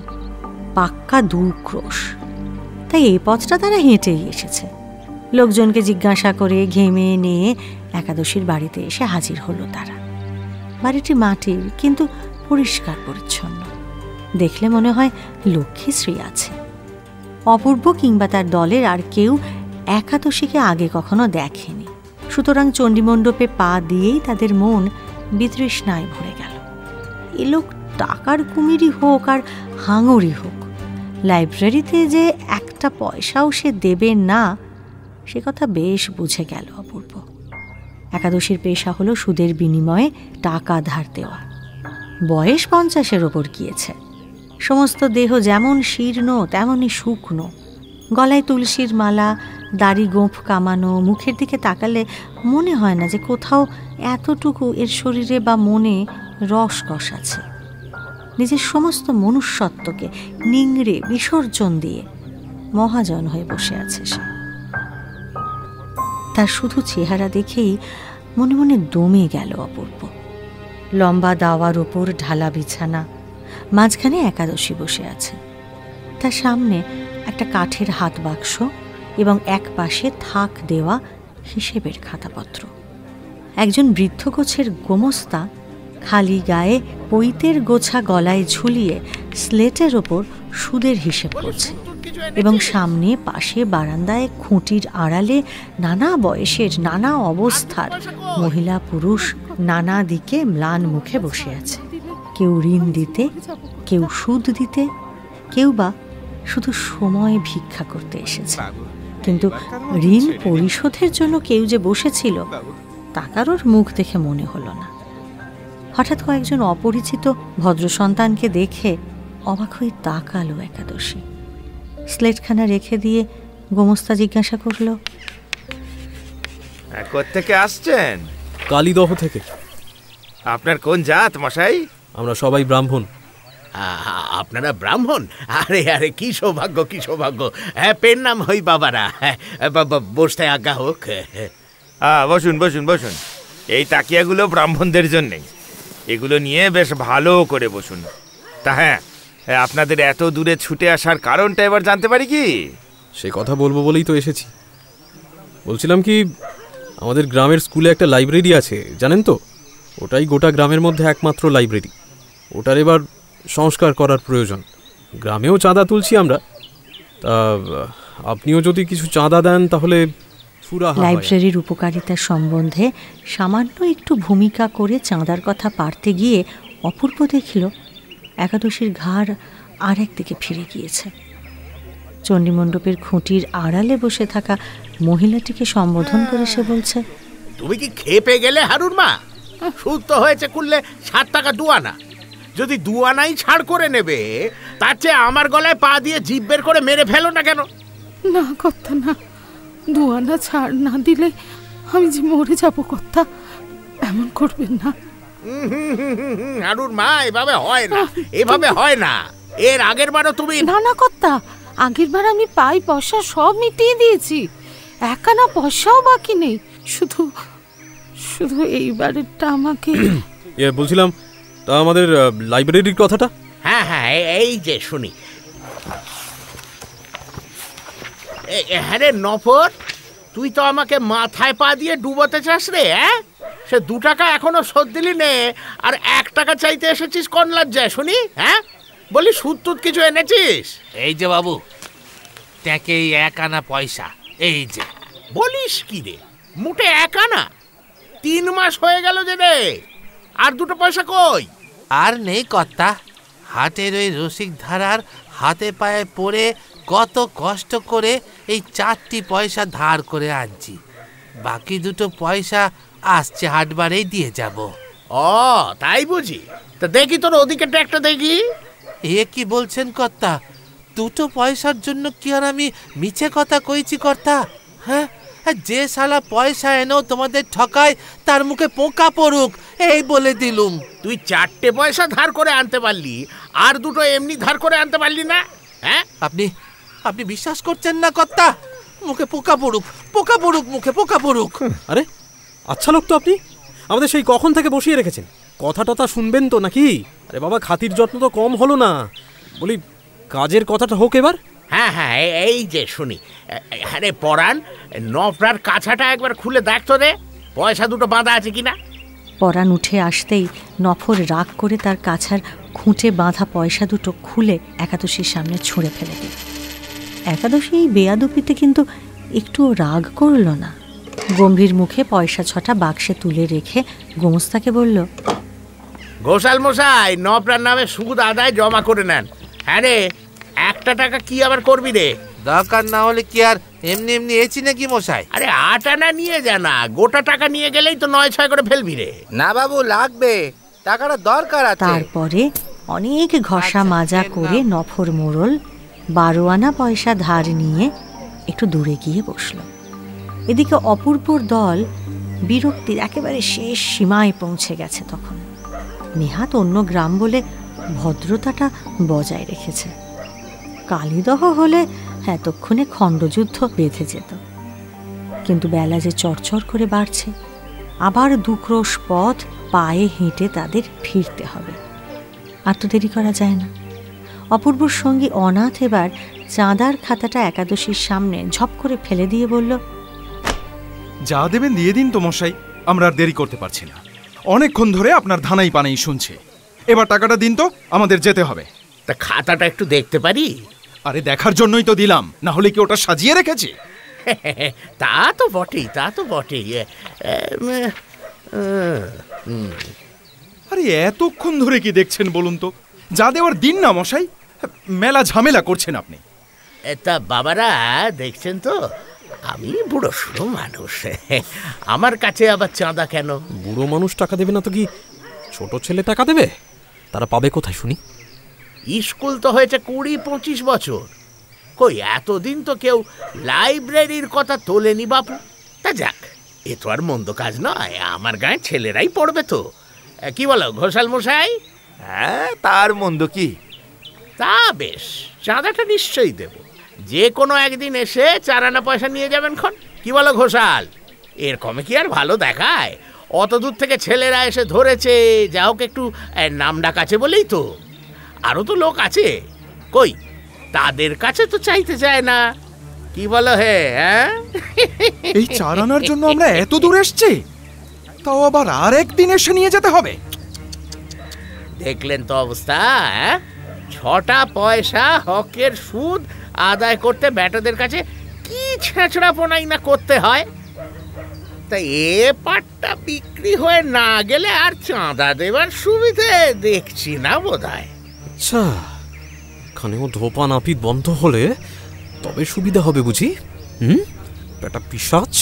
পাক্কা 2 ক্রোশ, তাই এই পথটা তারা হেঁটেই এসেছে। লোকজনকে জিজ্ঞাসা করে ঘেমে নিয়ে একাদশীর বাড়িতে এসে হাজির হলো তারা। বাড়িটি মাটির, কিন্তু পরিষ্কার পরিচ্ছন্ন, দেখলে মনে হয় লক্ষ্মীশ্রী আছে। অপূর্ব কিংবা তার দলের আর কেউ একাদশীকে আগে কখনো দেখেনি, সুতরাং চণ্ডীমণ্ডপে পা দিয়েই তাদের মন বিতৃষ্ণায় ভরে গেল। এ লোক টাকার কুমিরই হোক আর হাঙরই হোক, লাইব্রেরিতে যে একটা পয়সাও সে দেবে না, সে কথা বেশ বুঝে গেল অপূর্ব। একাদশীর পেশা হলো সুদের বিনিময়ে টাকা ধার দেওয়া। বয়স 50-এর ওপর গিয়েছে, সমস্ত দেহ যেমন শীর্ণ তেমনই শুকনো, গলায় তুলসীর মালা, দাড়ি গোঁফ কামানো, মুখের দিকে তাকালে মনে হয় না যে কোথাও এতটুকু এর শরীরে বা মনে রসকস আছে। নিজের সমস্ত মনুষ্যত্বকে নিংড়ে বিসর্জন দিয়ে মহাজন হয়ে বসে আছে সে। তার শুধু চেহারা দেখেই মনে মনে দমে গেল অপূর্ব। লম্বা দাওয়ার ওপর ঢালা বিছানা, মাঝখানে একাদশী বসে আছে। তার সামনে একটা কাঠের হাত বাক্স এবং এক পাশে থাক দেওয়া হিসেবের খাতাপত্র। একজন বৃদ্ধ গোছের গোমস্তা খালি গায়ে পৈতের গোছা গলায় ঝুলিয়ে স্লেটের ওপর সুদের হিসেব করছে, এবং সামনে পাশে বারান্দায় খুঁটির আড়ালে নানা বয়সের নানা অবস্থার মহিলা পুরুষ নানা দিকে ম্লান মুখে বসে আছে। কেউ ঋণ দিতে, কেউ সুদ দিতে, কেউ বা শুধু সময় ভিক্ষা করতে এসেছে। কিন্তু ঋণ পরিশোধের জন্য কেউ যে বসেছিল তা কারোর মুখ দেখে মনে হলো না। হঠাৎ কয়েকজন অপরিচিত ভদ্র সন্তানকে দেখে অবাক হয়ে তাকালো একাদশী। স্লেটখানা রেখে দিয়ে গোমস্তা জিজ্ঞাসা করল, কোত্থেকে আসছেন? কালীদহ থেকে। আপনার কোন জাত মশাই? আমরা সবাই ব্রাহ্মণ। আপনারা ব্রাহ্মণ? আরে আরে, কি সৌভাগ্য, কি সৌভাগ্য। হ্যাঁ, পেন নাম হই বাবারা। বসতে আজ্ঞা হোক। বসুন বসুন বসুন। এই তাকিয়াগুলো ব্রাহ্মণদের জন্যে, এগুলো নিয়ে বেশ ভালো করে বসুন। তা হ্যাঁ, আপনাদের এত দূরে ছুটে আসার কারণটা এবার জানতে পারি কি? সে কথা বলবো বলেই তো এসেছি। বলছিলাম কি, আমাদের গ্রামের স্কুলে একটা লাইব্রেরি আছে, জানেন তো? ওটাই গোটা গ্রামের মধ্যে একমাত্র লাইব্রেরি। ওটার এবার সংস্কার করার প্রয়োজন। গ্রামেও চাঁদা তুলছি আমরা, তা আপনিও যদি কিছু চাঁদা দেন তাহলে লাইব্রেরির উপকারিতা সম্বন্ধে সামান্য একটু ভূমিকা করে চাঁদার কথা পারতে গিয়ে অপূর্ব দেখল একাদশীর ঘাড় আর একদিকে ফিরে গিয়েছে। চণ্ডীমণ্ডপের খুঁটির আড়ালে বসে থাকা মহিলাটিকে সম্বোধন করে সে বলছে, তুমি কি খেপে গেলে হারুর মা? সুদ তো হয়েছে করলে 7 টাকা 2 আনা। যদি 2 আনাই ছাড় করে নেবে, তার চেয়ে আমার গলায় পা দিয়ে জিভ বের করে মেরে ফেলো না কেন? না কর্তা, না, 2 আনা ছাড় না দিলে আমি যে মরে যাবো কর্তা, এমন করবেন না। হারুর মা, এভাবে হয় না, এভাবে হয় না। এর আগের বারও তুমি... না না কর্তা, আগের বার আমি পাই পয়সা সব মিটিয়ে দিয়েছি, 1 আনা পয়সাও বাকি নেই। শুধু শুধু এইবারেরটা আমাকে... বলছিলাম, তা আমাদের লাইব্রেরির কথাটা? হ্যাঁ হ্যাঁ, এই যে শুনি। হ্যাঁ রে নফর, তুই তো আমাকে মাথায় পা দিয়ে ডুবোতে চাস রে। হ্যাঁ, সে 2 টাকা এখনো শোধ দিলি নে, আর 1 টাকা চাইতে এসেছিস কোন লজ্জায় শুনি? হ্যাঁ, বলি সুদ টুদ কিছু এনেছিস? এই যে বাবু, ট্যাঁকে 1 আনা পয়সা, এই যে। বলিস কি রে, মুটে 1 আনা? 3 মাস হয়ে গেল যে রে, আর 2 পয়সা কই? আর নেই কর্তা, হাটের ওই রসিক ধারার হাতে পায়ে পড়ে কত কষ্ট করে এই 4টি পয়সা ধার করে আনছি। বাকি 2 পয়সা আসছে হাটবারেই দিয়ে যাব। ও তাই বুঝি? তা দেখি তোর ওদিকে ট্যাগটা দেখি। এ কি বলছেন কর্তা? 2 পয়সার জন্য কি আর আমি মিছে কথা কইছি কর্তা? হ্যাঁ, যে শালা পয়সা এনেও তোমাদের ঠকায় তার মুখে পোকা পড়ুক, এই বলে দিলুম। তুই 4টে পয়সা ধার করে আনতে পারলি, আর 2 এমনি ধার করে আনতে পারলি না? হ্যাঁ, আপনি বিশ্বাস করছেন না কর্তা? মুখে পোকা পড়ুক, পোকা পড়ুক, মুখে পোকা পড়ুক। আরে আচ্ছা লোক তো আপনি, আমাদের সেই কখন থেকে বসিয়ে রেখেছেন, কথা টথা শুনবেন তো নাকি? আরে বাবা, খাতির যত্ন তো কম হলো না, বলি কাজের কথাটা হোক এবার। হ্যাঁ হ্যাঁ, এই যে শুনি। আরে পরাণ, নফরার কাছাটা একবার খুলে দেখ তো রে, পয়সা 2 বাঁধা আছে কিনা। পরাণ উঠে আসতেই নফর রাগ করে তার কাছার খুঁটে বাঁধা পয়সা 2 খুলে একাদশীর সামনে ছুঁড়ে ফেলে দিল। একাদশী এই বেয়াদুপিতে কিন্তু একটুও রাগ করল না। গম্ভীর মুখে পয়সা 6টা বাক্সে তুলে রেখে গোমস্তাকে বলল, ঘোষাল মশাই, নফরার নামে সুদ আদায় জমা করে নেন। হ্যাঁ রে, 1 টাকা কি আবার করবি রে? দরকার না হলে কি আর এমনি এমনি এসি নাকি মশাই? আরে 8 আনা নিয়ে যা না, গোটা টাকা নিয়ে গেলেই তো 9-6 করে ফেলবি রে। না বাবু, লাগবে, টাকাটা দরকার আছে। তারপরে অনেক ঘষা মাজা করে নফর মোড়ল 12 আনা পয়সা ধার নিয়ে একটু দূরে গিয়ে বসল। এদিকে অপূর্বর দল বিরক্তির একেবারে শেষ সীমায় পৌঁছে গেছে। তখন নেহাত অন্য গ্রাম বলে ভদ্রতাটা বজায় রেখেছে। কালীদহ হলে এতক্ষণে খণ্ডযুদ্ধ বেঁধে যেত, কিন্তু বেলা যে চরচর করে বাড়ছে, আবার 2 ক্রোশ পথ পায়ে হেঁটে তাদের ফিরতে হবে। আর তো দেরি করা যায় না। অপূর্বর সঙ্গী অনাথ এবার চাঁদার খাতাটা একাদশীর সামনে ঝপ করে ফেলে দিয়ে বলল, যা দেবেন দিয়ে দিন তো মশাই, আমরা আর দেরি করতে পারছি না। অনেকক্ষণ ধরে আপনার ধানাই পানাই শুনছে, এবার টাকাটা দিন তো, আমাদের যেতে হবে। তা খাতাটা একটু দেখতে পারি? আরে দেখার জন্যই তো দিলাম, না হলে কি ওটা সাজিয়ে রেখেছে? তা তো বটেই, তা তো বটেই। আরে এতক্ষণ ধরে কি দেখছেন বলুন তো, যা দেওয়ার দিন না মশাই, মেলা ঝামেলা করছেন আপনি। তা বাবারা দেখছেন তো, আমি বুড়ো শুড়ো মানুষ, আমার কাছে আবার চাঁদা কেন? বুড়ো মানুষ টাকা দেবে না তো কি ছোট ছেলে টাকা দেবে? তারা পাবে কোথায় শুনি? স্কুল তো হয়েছে 20-25 বছর, কই এতদিন তো কেউ লাইব্রেরির কথা তোলেনি বাপু। তা যাক, এ তো আর মন্দ কাজ নয়, আমার গায়ে ছেলেরাই পড়বে তো। কি বলো ঘোষাল মশাই? হ্যাঁ, তার মন্দ কি? তা বেশ, চাঁদাটা নিশ্চয়ই দেব। যে কোনো একদিন এসে 4 আনা পয়সা নিয়ে যাবেন খন। কি বলো ঘোষাল? এর কমে কি আর ভালো দেখায়? অত দূর থেকে ছেলেরা এসে ধরেছে, যা হোক একটু নাম ডাক আছে বলেই তো। আরও তো লোক আছে, কই তাদের কাছে তো চাইতে চায় না। কি বলো হে? হ্যাঁ, এই 4 আনার জন্য আমরা এত দূর এসছি, তাও আবার আর একদিন এসে নিয়ে যেতে হবে? দেখলেন তো অবস্থা। 6টা পয়সা হকের সুদ আদায় করতে ব্যাটাদের কাছে কি ছেঁচড়াপনাই না করতে হয়। তাই এ পাটটা বিক্রি হয়ে না গেলে আর চাঁদা দেবার সুবিধে দেখছি না বোধহয়। আচ্ছা, এখানেও ধোপা নাপিত বন্ধ হলে তবে সুবিধা হবে বুঝি? বেটা পিশাচ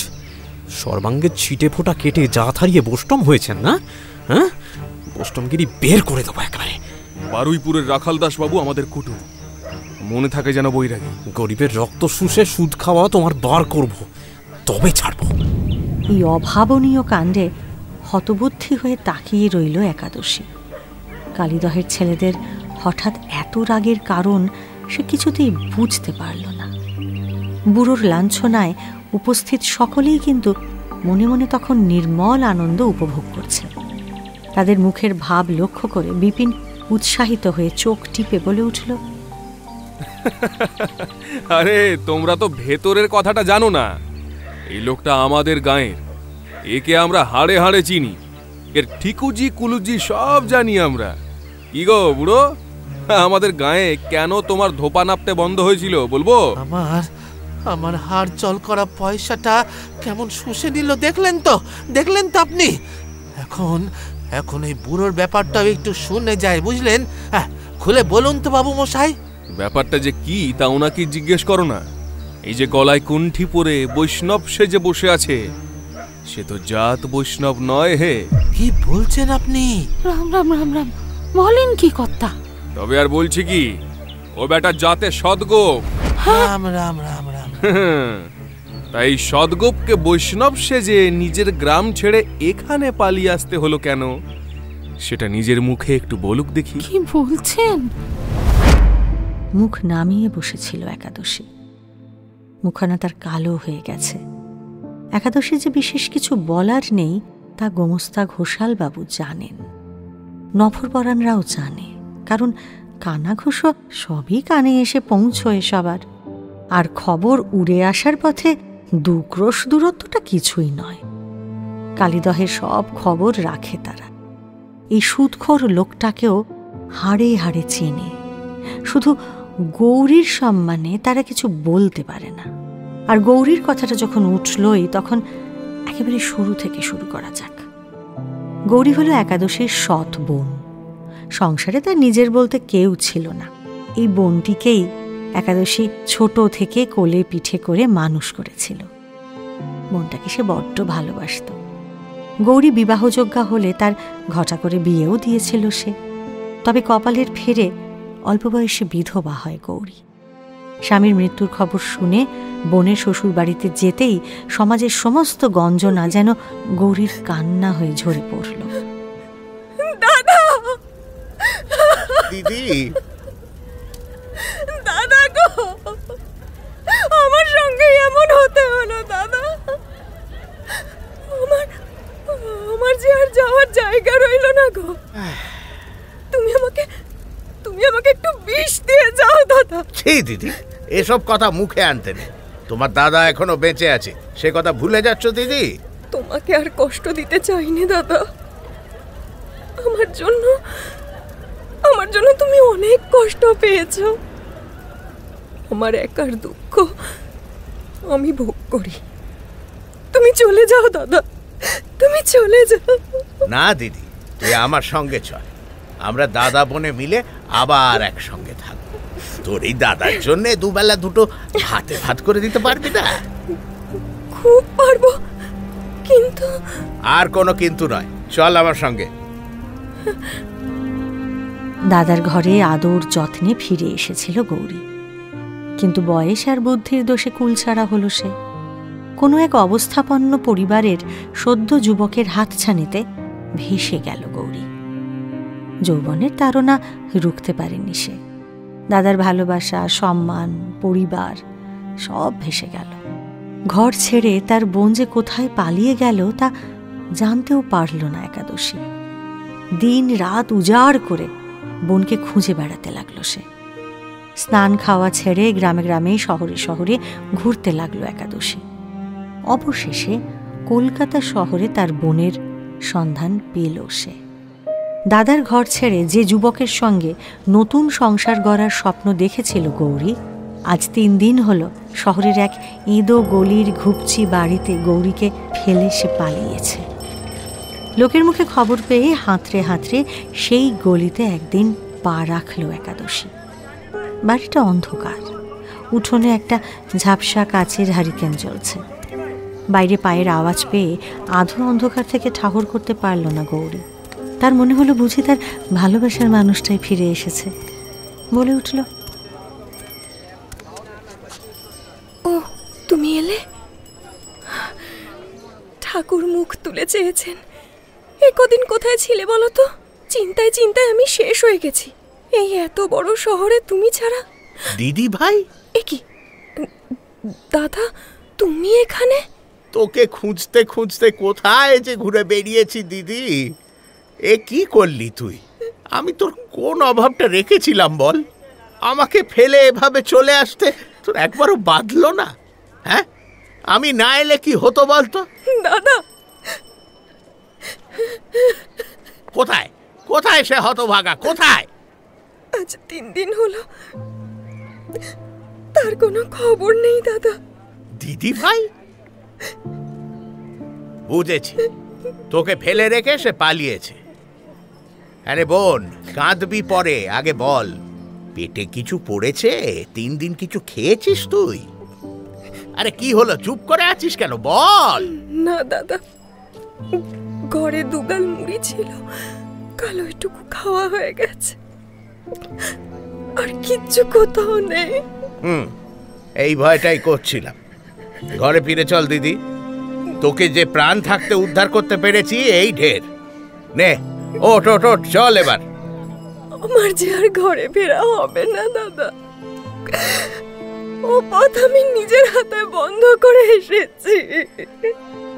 সর্বাঙ্গে ছিটে ফোঁটা কেটে যা থারিয়ে বোষ্টম হয়েছেন না, হ্যাঁ, বোষ্টমগিরি বের করে দেবো একেবারে। বারুইপুরের রাখাল দাস বাবু আমাদের কুটুম, মনে থাকে যেন বৈরাগী। গরিবের রক্ত শুষে সুদ খাওয়া তোমার বার করব, তবে ছাড়ব। এই অভাবনীয় কাণ্ডে হতবুদ্ধি হয়ে তাকিয়ে রইল একাদশী। কালীদহের ছেলেদের হঠাৎ এত রাগের কারণ সে কিছুতেই বুঝতে পারল না। বুড়োর লাঞ্ছনায় উপস্থিত সকলেই কিন্তু মনে মনে তখন নির্মল আনন্দ উপভোগ করছে। তাদের মুখের ভাব লক্ষ্য করে বিপিন উৎসাহিত হয়ে চোখ টিপে বলে উঠল, আরে তোমরা তো ভেতরের কথাটা জানো না। এই লোকটা আমাদের গাঁয়ের, একে আমরা হাড়ে হাড়ে চিনি, এর ঠিকুজি কুলুজি সব জানি আমরা। কি গো বুড়ো, আমাদের গায়ে কেন তোমার ধোপা নাপতে বন্ধ হয়েছিল বলবো? আমার হাড় জল করা পয়সাটা কেমন শুষে নিল, দেখলেন তো আপনি? এখন এই বুড়োর ব্যাপারটাও একটু শুনে যায়, বুঝলেন? খুলে বলুন তো বাবু মশাই। ব্যাপারটা যে কি তা ওনাকে জিজ্ঞেস করো না। এই যে গলায় কুণ্ঠি পরে বৈষ্ণব সেজে বসে আছে, সে তো জাত বৈষ্ণব নয় হে। কি বলছেন আপনি? রাম রাম রাম রাম, বলেন কি কর্তা? তবে আর বলছি কি, ও বেটা জাতে সদগোপ। রাম রাম রাম রাম। তাই সদগোপকে বৈষ্ণব সেজে নিজের গ্রাম ছেড়ে এখানে পালিয়ে আসতে হলো কেন, সেটা নিজের মুখে একটু বলুক দেখি। কি বলছেন? মুখ নামিয়ে বসেছিল একাদশী। মুখানা তার কালো হয়ে গেছে। একাদশী যে বিশেষ কিছু বলার নেই তা গোমস্তা ঘোষাল বাবু জানেন, নফরপরাণরাও জানে, কারণ কানাঘুষ সবই কানে এসে পৌঁছয় সবার। আর খবর উড়ে আসার পথে 2 ক্রোশ দূরত্বটা কিছুই নয়। কালীদহের সব খবর রাখে তারা। এই সুদখোর লোকটাকেও হাড়ে হাড়ে চেনে, শুধু গৌরীর সম্মানে তারা কিছু বলতে পারে না। আর গৌরীর কথাটা যখন উঠলই, তখন একেবারে শুরু থেকে শুরু করা যাক। গৌরী হলো একাদশীর সৎ বোন। সংসারে তার নিজের বলতে কেউ ছিল না। এই বোনটিকেই একাদশী ছোট থেকে কোলে পিঠে করে মানুষ করেছিল। বোনটাকে সে বড্ড ভালোবাসত। গৌরী বিবাহযোগ্যা হলে তার ঘটা করে বিয়েও দিয়েছিল সে। তবে কপালের ফেরে অল্প বয়সে বিধবা হয় গৌরী। স্বামীর মৃত্যুর খবর শুনে বোনের শ্বশুর বাড়িতে যেতেই সমাজের সমস্ত গঞ্জনা যেন গৌরীর কান্না হয়ে ঝরে পড়ল। দাদা, দিদি, দাদা গো, আমার সঙ্গে এমন হতে হলো দাদা। আমার যে আর যাওয়ার জায়গা রইল না গো। তুমি আমাকে একটু বিষ দিয়ে যাও দাদা। ছি দিদি, এসব কথা মুখে আনতে নেই। তোমার দাদা এখনো বেঁচে আছে, সে কথা ভুলে যাচ্ছ দিদি। তোমাকে আর কষ্ট দিতে চাইনি দাদা। আমার জন্য তুমি অনেক কষ্ট পেয়েছো। আমার একার দুঃখ আমি ভোগ করি। তুমি চলে যাও দাদা, তুমি চলে যাও। না দিদি, তুই আমার সঙ্গে চল, আমরা দাদা বোনে মিলে আবার একসঙ্গে থাকবো। তোর এই দাদার জন্য দুবেলা দুটো হাতে ভাত করে দিতে পারবি না? খুব পারবো, কিন্তু আর কোনো কিন্তু নয়, চল আমার সঙ্গে। দাদার ঘরে আদর যত্নে ফিরে এসেছিল গৌরী, কিন্তু বয়স আর বুদ্ধির দোষে কুলছাড়া হলো সে। কোনো এক অবস্থাপন্ন পরিবারের সদ্য যুবকের হাতছানিতে ভেসে গেল গৌরী। যৌবনের তাড়না রুখতে পারেনি সে। দাদার ভালোবাসা, সম্মান, পরিবার সব ভেসে গেল। ঘর ছেড়ে তার বোন যে কোথায় পালিয়ে গেল তা জানতেও পারল না একাদশী। দিন রাত উজাড় করে বোনকে খুঁজে বেড়াতে লাগলো সে। স্নান খাওয়া ছেড়ে গ্রামে গ্রামে শহরে শহরে ঘুরতে লাগলো একাদশী। অবশেষে কলকাতা শহরে তার বোনের সন্ধান পেল সে। দাদার ঘর ছেড়ে যে যুবকের সঙ্গে নতুন সংসার গড়ার স্বপ্ন দেখেছিল গৌরী, আজ 3 দিন হল শহরের এক এঁদো গলির ঘুপচি বাড়িতে গৌরীকে ফেলে সে পালিয়েছে। লোকের মুখে খবর পেয়ে হাতড়ে হাতড়ে সেই গলিতে একদিন পা রাখল একাদশী। বাড়িটা অন্ধকার, উঠোনে একটা ঝাপসা কাচের হারিকেন জ্বলছে। বাইরে পায়ের আওয়াজ পেয়ে আধো অন্ধকার থেকে ঠাহর করতে পারল না গৌরী। তার মনে হলো বুঝি তার ভালোবাসার মানুষটাই ফিরে এসেছে। বলে উঠল, ও তুমি এলে? ঠাকুর মুখ তুলে চেয়েছেন। এ কদিন কোথায় ছিলে বলো তো? চিন্তায় চিন্তায় আমি শেষ হয়ে গেছি। এই এত বড় শহরে তুমি ছাড়া। দিদি ভাই, এ কি দাদা, তুমি এখানে? তোকে খুঁজতে খুঁজতে কোথায় যে ঘুরে বেরিয়েছি দিদি। এ কি করলি তুই? আমি তোর কোন অভাবটা রেখেছিলাম বল? আমাকে ফেলে এভাবে চলে আসতে তোর একবারও বাঁধলো না? হ্যাঁ, আমি না এলে কি হতো বলতো? দাদা, কোথায় কোথায় সে হতভাগা, কোথায়? আজ 3 দিন হলো, তার কোনো খবর নেই দাদা। দিদি ভাই? বুঝেছি, তোকে ফেলে রেখে সে পালিয়েছে। আরে বোন, কাঁদবি পরে, আগে বল, পেটে কিছু পড়েছে? 3 দিন কিছু খেয়েছিস তুই? আরে কি হলো, চুপ করে আছিস কেন, বল। না দাদা, ঘরে 2 গাল মুড়ি ছিল, কাল ওইটুকু খাওয়া হয়ে গেছে, আর কিচ্ছু কোথাও নেই। এই ভয়টাই করছিলাম। ঘরে ফিরে চল দিদি, তোকে যে প্রাণ থাকতে উদ্ধার করতে পেরেছি এই ঢের। নে ওঠ ওঠ ওঠ, চল এবার। আমার যে আর ঘরে ফেরা হবে না দাদা, ও পথ আমি নিজের হাতে বন্ধ করে এসেছি।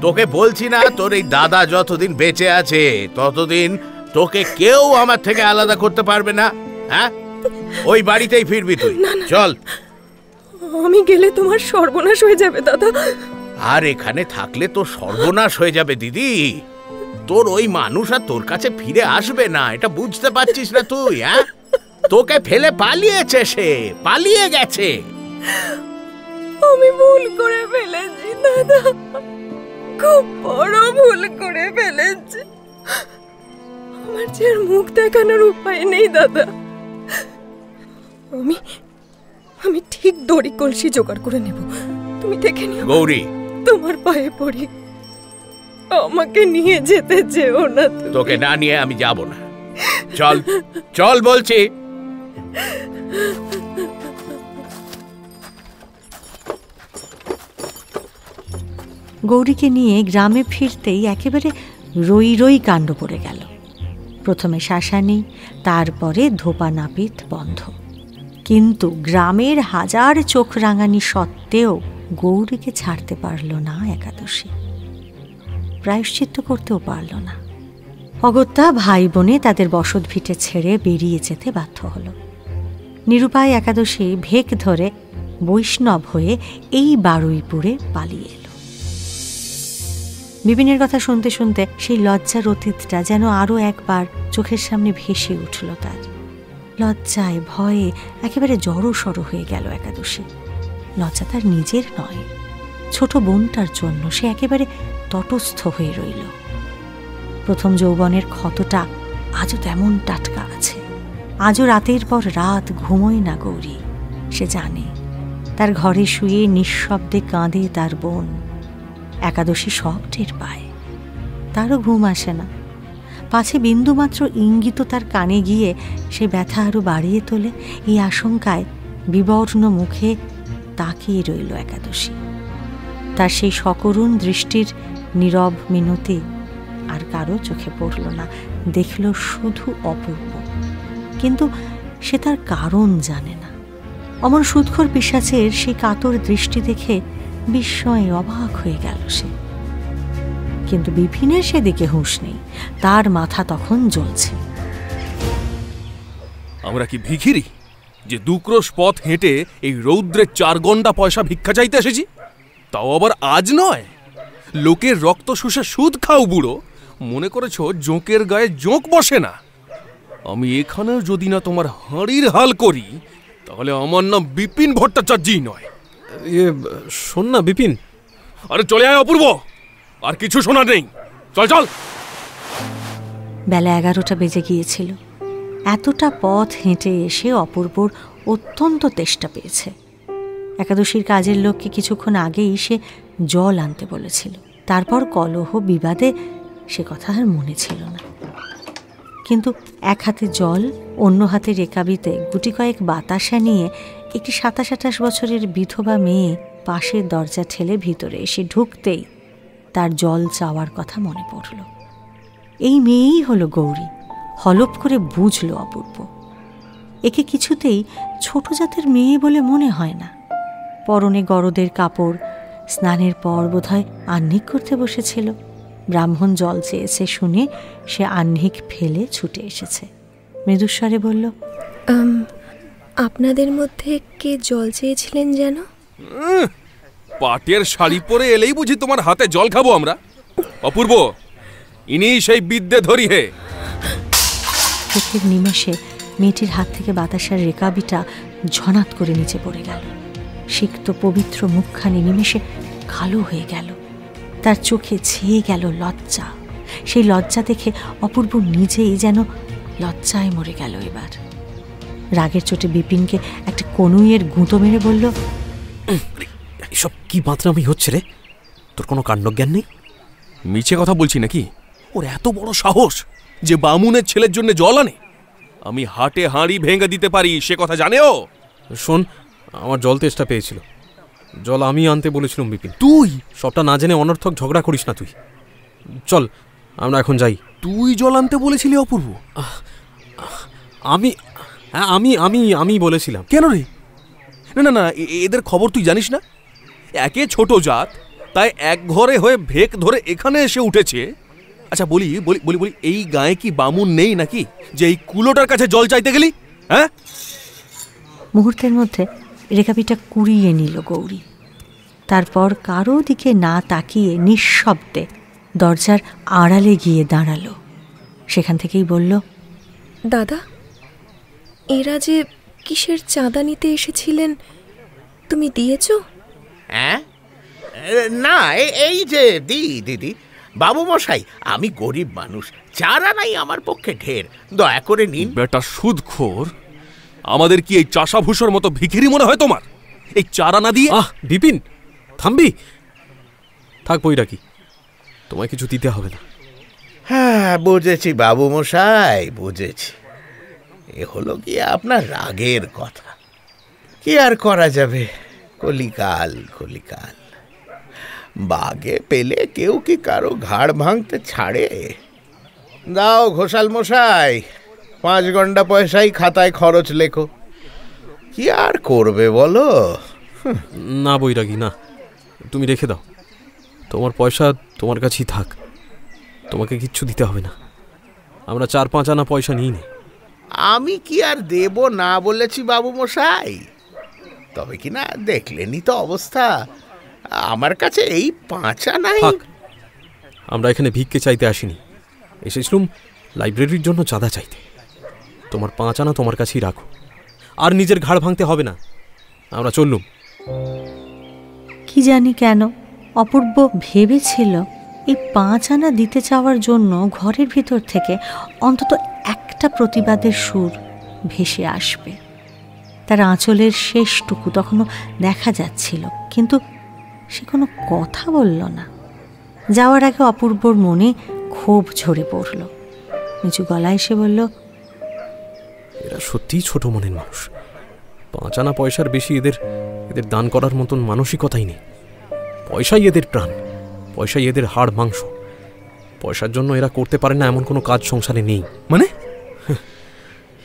তোকে বলছি না, তোর এই দাদা যতদিন বেঁচে আছে ততদিন তোকে কেউ আমার থেকে আলাদা করতে পারবে না। হ্যাঁ, ওই বাড়িতেই ফিরবি তুই। চল। আমি গেলে তোমার সর্বনাশ হয়ে যাবে দাদা। আর এখানে থাকলে তোর সর্বনাশ হয়ে যাবে দিদি। তোর ওই মানুষ আর তোর কাছে ফিরে আসবে না, এটা বুঝতে পারছিস না তুই? হ্যাঁ, তোকে ফেলে পালিয়েছে, সে পালিয়ে গেছে। আমি ভুল করে ফেলেছি দাদা, খুব বড় ভুল করে ফেলেছি। আমার যে আর মুখ দেখানোর উপায় নেই দাদা। আমি ঠিক দড়ি কলসি জোগাড় করে নেব, তুমি দেখে নিও। গৌরী, তোমার পায়ে পড়ি, আমাকে নিয়ে যেতে যেও না। তোকে না নিয়ে আমি যাব না। চল চল বলছি। গৌরীকে নিয়ে গ্রামে ফিরতেই একেবারে রই রই কাণ্ড পড়ে গেল। প্রথমে শাসানি, তারপরে ধোপা নাপিত বন্ধ। কিন্তু গ্রামের হাজার চোখ রাঙানি সত্ত্বেও গৌরীকে ছাড়তে পারল না একাদশী, প্রায়শ্চিত্ত করতেও পারল না। অগত্যা ভাই বোনে তাদের বসত ভিটে ছেড়ে বেরিয়ে যেতে বাধ্য হল। নিরুপায় একাদশী ভেক ধরে বৈষ্ণব হয়ে এই বারুইপুরে পালিয়ে এলো। বিপিনের কথা শুনতে শুনতে সেই লজ্জার অতীতটা যেন আরো একবার চোখের সামনে ভেসে উঠল তার। লজ্জায় ভয়ে একেবারে জড়সড় হয়ে গেল একাদশী। লজ্জা তার নিজের নয়, ছোট বোনটার জন্য সে একেবারে তটস্থ হয়ে রইল। প্রথম যৌবনের ক্ষতটা আজও তেমন টাটকা আছে। আজও রাতের পর রাত ঘুমোয় না গৌরী। সে জানে তার ঘরে শুয়ে নিঃশব্দে কাঁদে তার বোন। একাদশী সব টের পায়, তারও ঘুম আসে না। পাছে বিন্দুমাত্র ইঙ্গিত তার কানে গিয়ে সে ব্যথা আরও বাড়িয়ে তোলে, এই আশঙ্কায় বিবর্ণ মুখে তাকিয়ে রইল একাদশী। তার সেই সকরুণ দৃষ্টির নীরব মিনতি আর কারো চোখে পড়ল না, দেখল শুধু অপূর্ব। কিন্তু সে তার কারণ জানে না। অমন সুদখোর পিশাচের সেই কাতর দৃষ্টি দেখে বিস্ময়ে অবাক হয়ে গেল সে। কিন্তু বিপিনের সেদিকে হুঁশ নেই, তার মাথা তখন জ্বলছে। আমরা কি ভিখিরি যে 2 ক্রোশ পথ হেঁটে এই রৌদ্রে 4 গন্ডা পয়সা ভিক্ষা চাইতে এসেছি? তাও আবার আজ নয়। লোকের রক্ত শুষে সুদ খাও বুড়ো, মনে করেছো জোঁকের গায়ে জোঁক বসে না? আমি এখানে যদি না তোমার হাঁড়ির হাল করি, তাহলে আমার নাম বিপিন ভট্টাচার্যই নয়। শোন না বিপিন। আরে চলে আয় অপূর্ব, আর কিছু শোনা নেই, চল চল। বেলা 11টা বেজে গিয়েছিল। এতটা পথ হেঁটে এসে অপূর্বর অত্যন্ত তেষ্টা পেয়েছে। একাদশীর কাজের লোককে কিছুক্ষণ আগেই সে জল আনতে বলেছিল। তারপর কলহ বিবাদে সে কথা আর মনে ছিল না। কিন্তু এক হাতে জল, অন্য হাতে রেকাবিতে গুটি কয়েক বাতাসা নিয়ে একটি 27-28 বছরের বিধবা মেয়ে পাশের দরজা ঠেলে ভিতরে এসে ঢুকতেই তার জল চাওয়ার কথা মনে পড়ল। এই মেয়েই হলো গৌরী। হলপ করে বুঝল অপূর্ব। একে কিছুতেই ছোট জাতের মেয়ে বলে মনে হয় না। পরনে গরদের কাপড়, স্নানের পর বোধহয় আহ্নিক করতে বসেছিল। ব্রাহ্মণ জল চেয়েছে শুনে সে আহ্নিক ফেলে ছুটে এসেছে। মৃদুস্বরে বলল, আপনাদের মধ্যে কে জল চেয়েছিলেন যেন? পাটের শাড়ি পরে এলেই বুঝি তোমার হাতে জল খাবো আমরা? অপূর্ব, ইনি সেই বিদ্যেধরী হে। চোখের নিমেষে মেয়েটির হাত থেকে বাতাসার রেকাবিটা ঝনাত করে নিচে পড়ে গেল। সিক্ত পবিত্র মুখখানি নিমেষে কালো হয়ে গেল। তার চোখে ছেয়ে গেল লজ্জা। সেই লজ্জা দেখে অপূর্ব নিজেই যেন লজ্জায় মরে গেল। এবার রাগের চোটে বিপিনকে একটা কনুইয়ের গুঁতো মেরে বলল, এসব কি বাতরামি হচ্ছে রে? তোর কোনো কাণ্ডজ্ঞান নেই? মিছে কথা বলছি নাকি? ওর এত বড় সাহস যে বামুনের ছেলের জন্য জল আনে? আমি হাটে হাঁড়ি ভেঙে দিতে পারি, সে কথা জানে ও? শোন, আমার জল তেষ্টা পেয়েছিল, জল আমি আনতে বলেছিলাম বিপিন। তুই সবটা না জেনে অনর্থক ঝগড়া করিস না তুই। চল আমরা এখন যাই। তুই জল আনতে বলেছিলি অপূর্ব? আমি আমি আমি আমি বলেছিলাম। কেন রে? না না না, এদের খবর তুই জানিস না? একে ছোট জাত, তাই এক ঘরে হয়ে ভেক ধরে এখানে এসে উঠেছে। আচ্ছা বলি বলি বলি বলি এই গায়ে কি বামুন নেই নাকি যে এই কুলোটার কাছে জল চাইতে গেলি? হ্যাঁ? মুহূর্তের মধ্যে রেখাপিটা কুড়িয়ে নিল গৌরী। তারপর কারো দিকে না তাকিয়ে নিঃশব্দে দরজার আড়ালে গিয়ে দাঁড়ালো। সেখান থেকেই বলল, দাদা, এরা যে কিসের চাঁদা নিতে এসেছিলেন, তুমি দিয়েছ? হ্যাঁ, না এই যে দিদি বাবু মশাই, আমি গরিব মানুষ, চারা নাই আমার পক্ষে ঢের, দয়া করে নিন। বেটা সুদখোর, আমাদের কি এই চাষাভূষর মতো ভিখিরি মনে হয় তোমার? এই চারা না দিয়ে? বিপিন থামবি? থাক বৈরাগী, তোমায় কিছু দিতে হবে না। হ্যাঁ বুঝেছি বাবু মশাই, বুঝেছি। এ হলো কি আপনার রাগের কথা, কি আর করা যাবে, কলিকাল কলিকাল। বাগে পেলে কেউ কি কারো ঘাড় ভাঙতে ছাড়ে? দাও ঘোষাল মশাই, 5 ঘন্টা পয়সাই খাতায় খরচ লেখো। কি আর করবে বলো? না বৈরাগী না, তুমি রেখে দাও। তোমার পয়সা তোমার কাছেই থাক, তোমাকে কিচ্ছু দিতে হবে না। আমরা 4-5 আনা পয়সা নিই নে। আমি কি আর দেব না বলেছি বাবু মশাই? তবে কি না দেখলেনি তো অবস্থা, আমার কাছে এই 5 আনাই। আমরা এখানে ভিক্ষে চাইতে আসিনি, এসেছিলাম লাইব্রেরির জন্য চাঁদা চাইতে। তোমার 5 আনা তোমার কাছেই রাখো, আর নিজের ঘাড় ভাঙতে হবে না। আমরা চললুম। কি জানি কেন অপূর্ব ভেবেছিল এই 5 আনা দিতে চাওয়ার জন্য ঘরের ভিতর থেকে অন্তত একটা প্রতিবাদের সুর ভেসে আসবে। তার আঁচলের শেষটুকু তখনও দেখা যাচ্ছিল, কিন্তু সে কোনো কথা বলল না। যাওয়ার আগে অপূর্বর মনে ক্ষোভ ঝরে পড়ল। নিচু গলায় সে বলল, এরা সত্যিই ছোট মনের মানুষ। 5 আনা পয়সার বেশি এদের দান করার মতন মানসিকতাই নেই। পয়সাই এদের প্রাণ, পয়সাই এদের হাড় মাংস। পয়সার জন্য এরা করতে পারে না এমন কোনো কাজ সংসারে নেই। মানে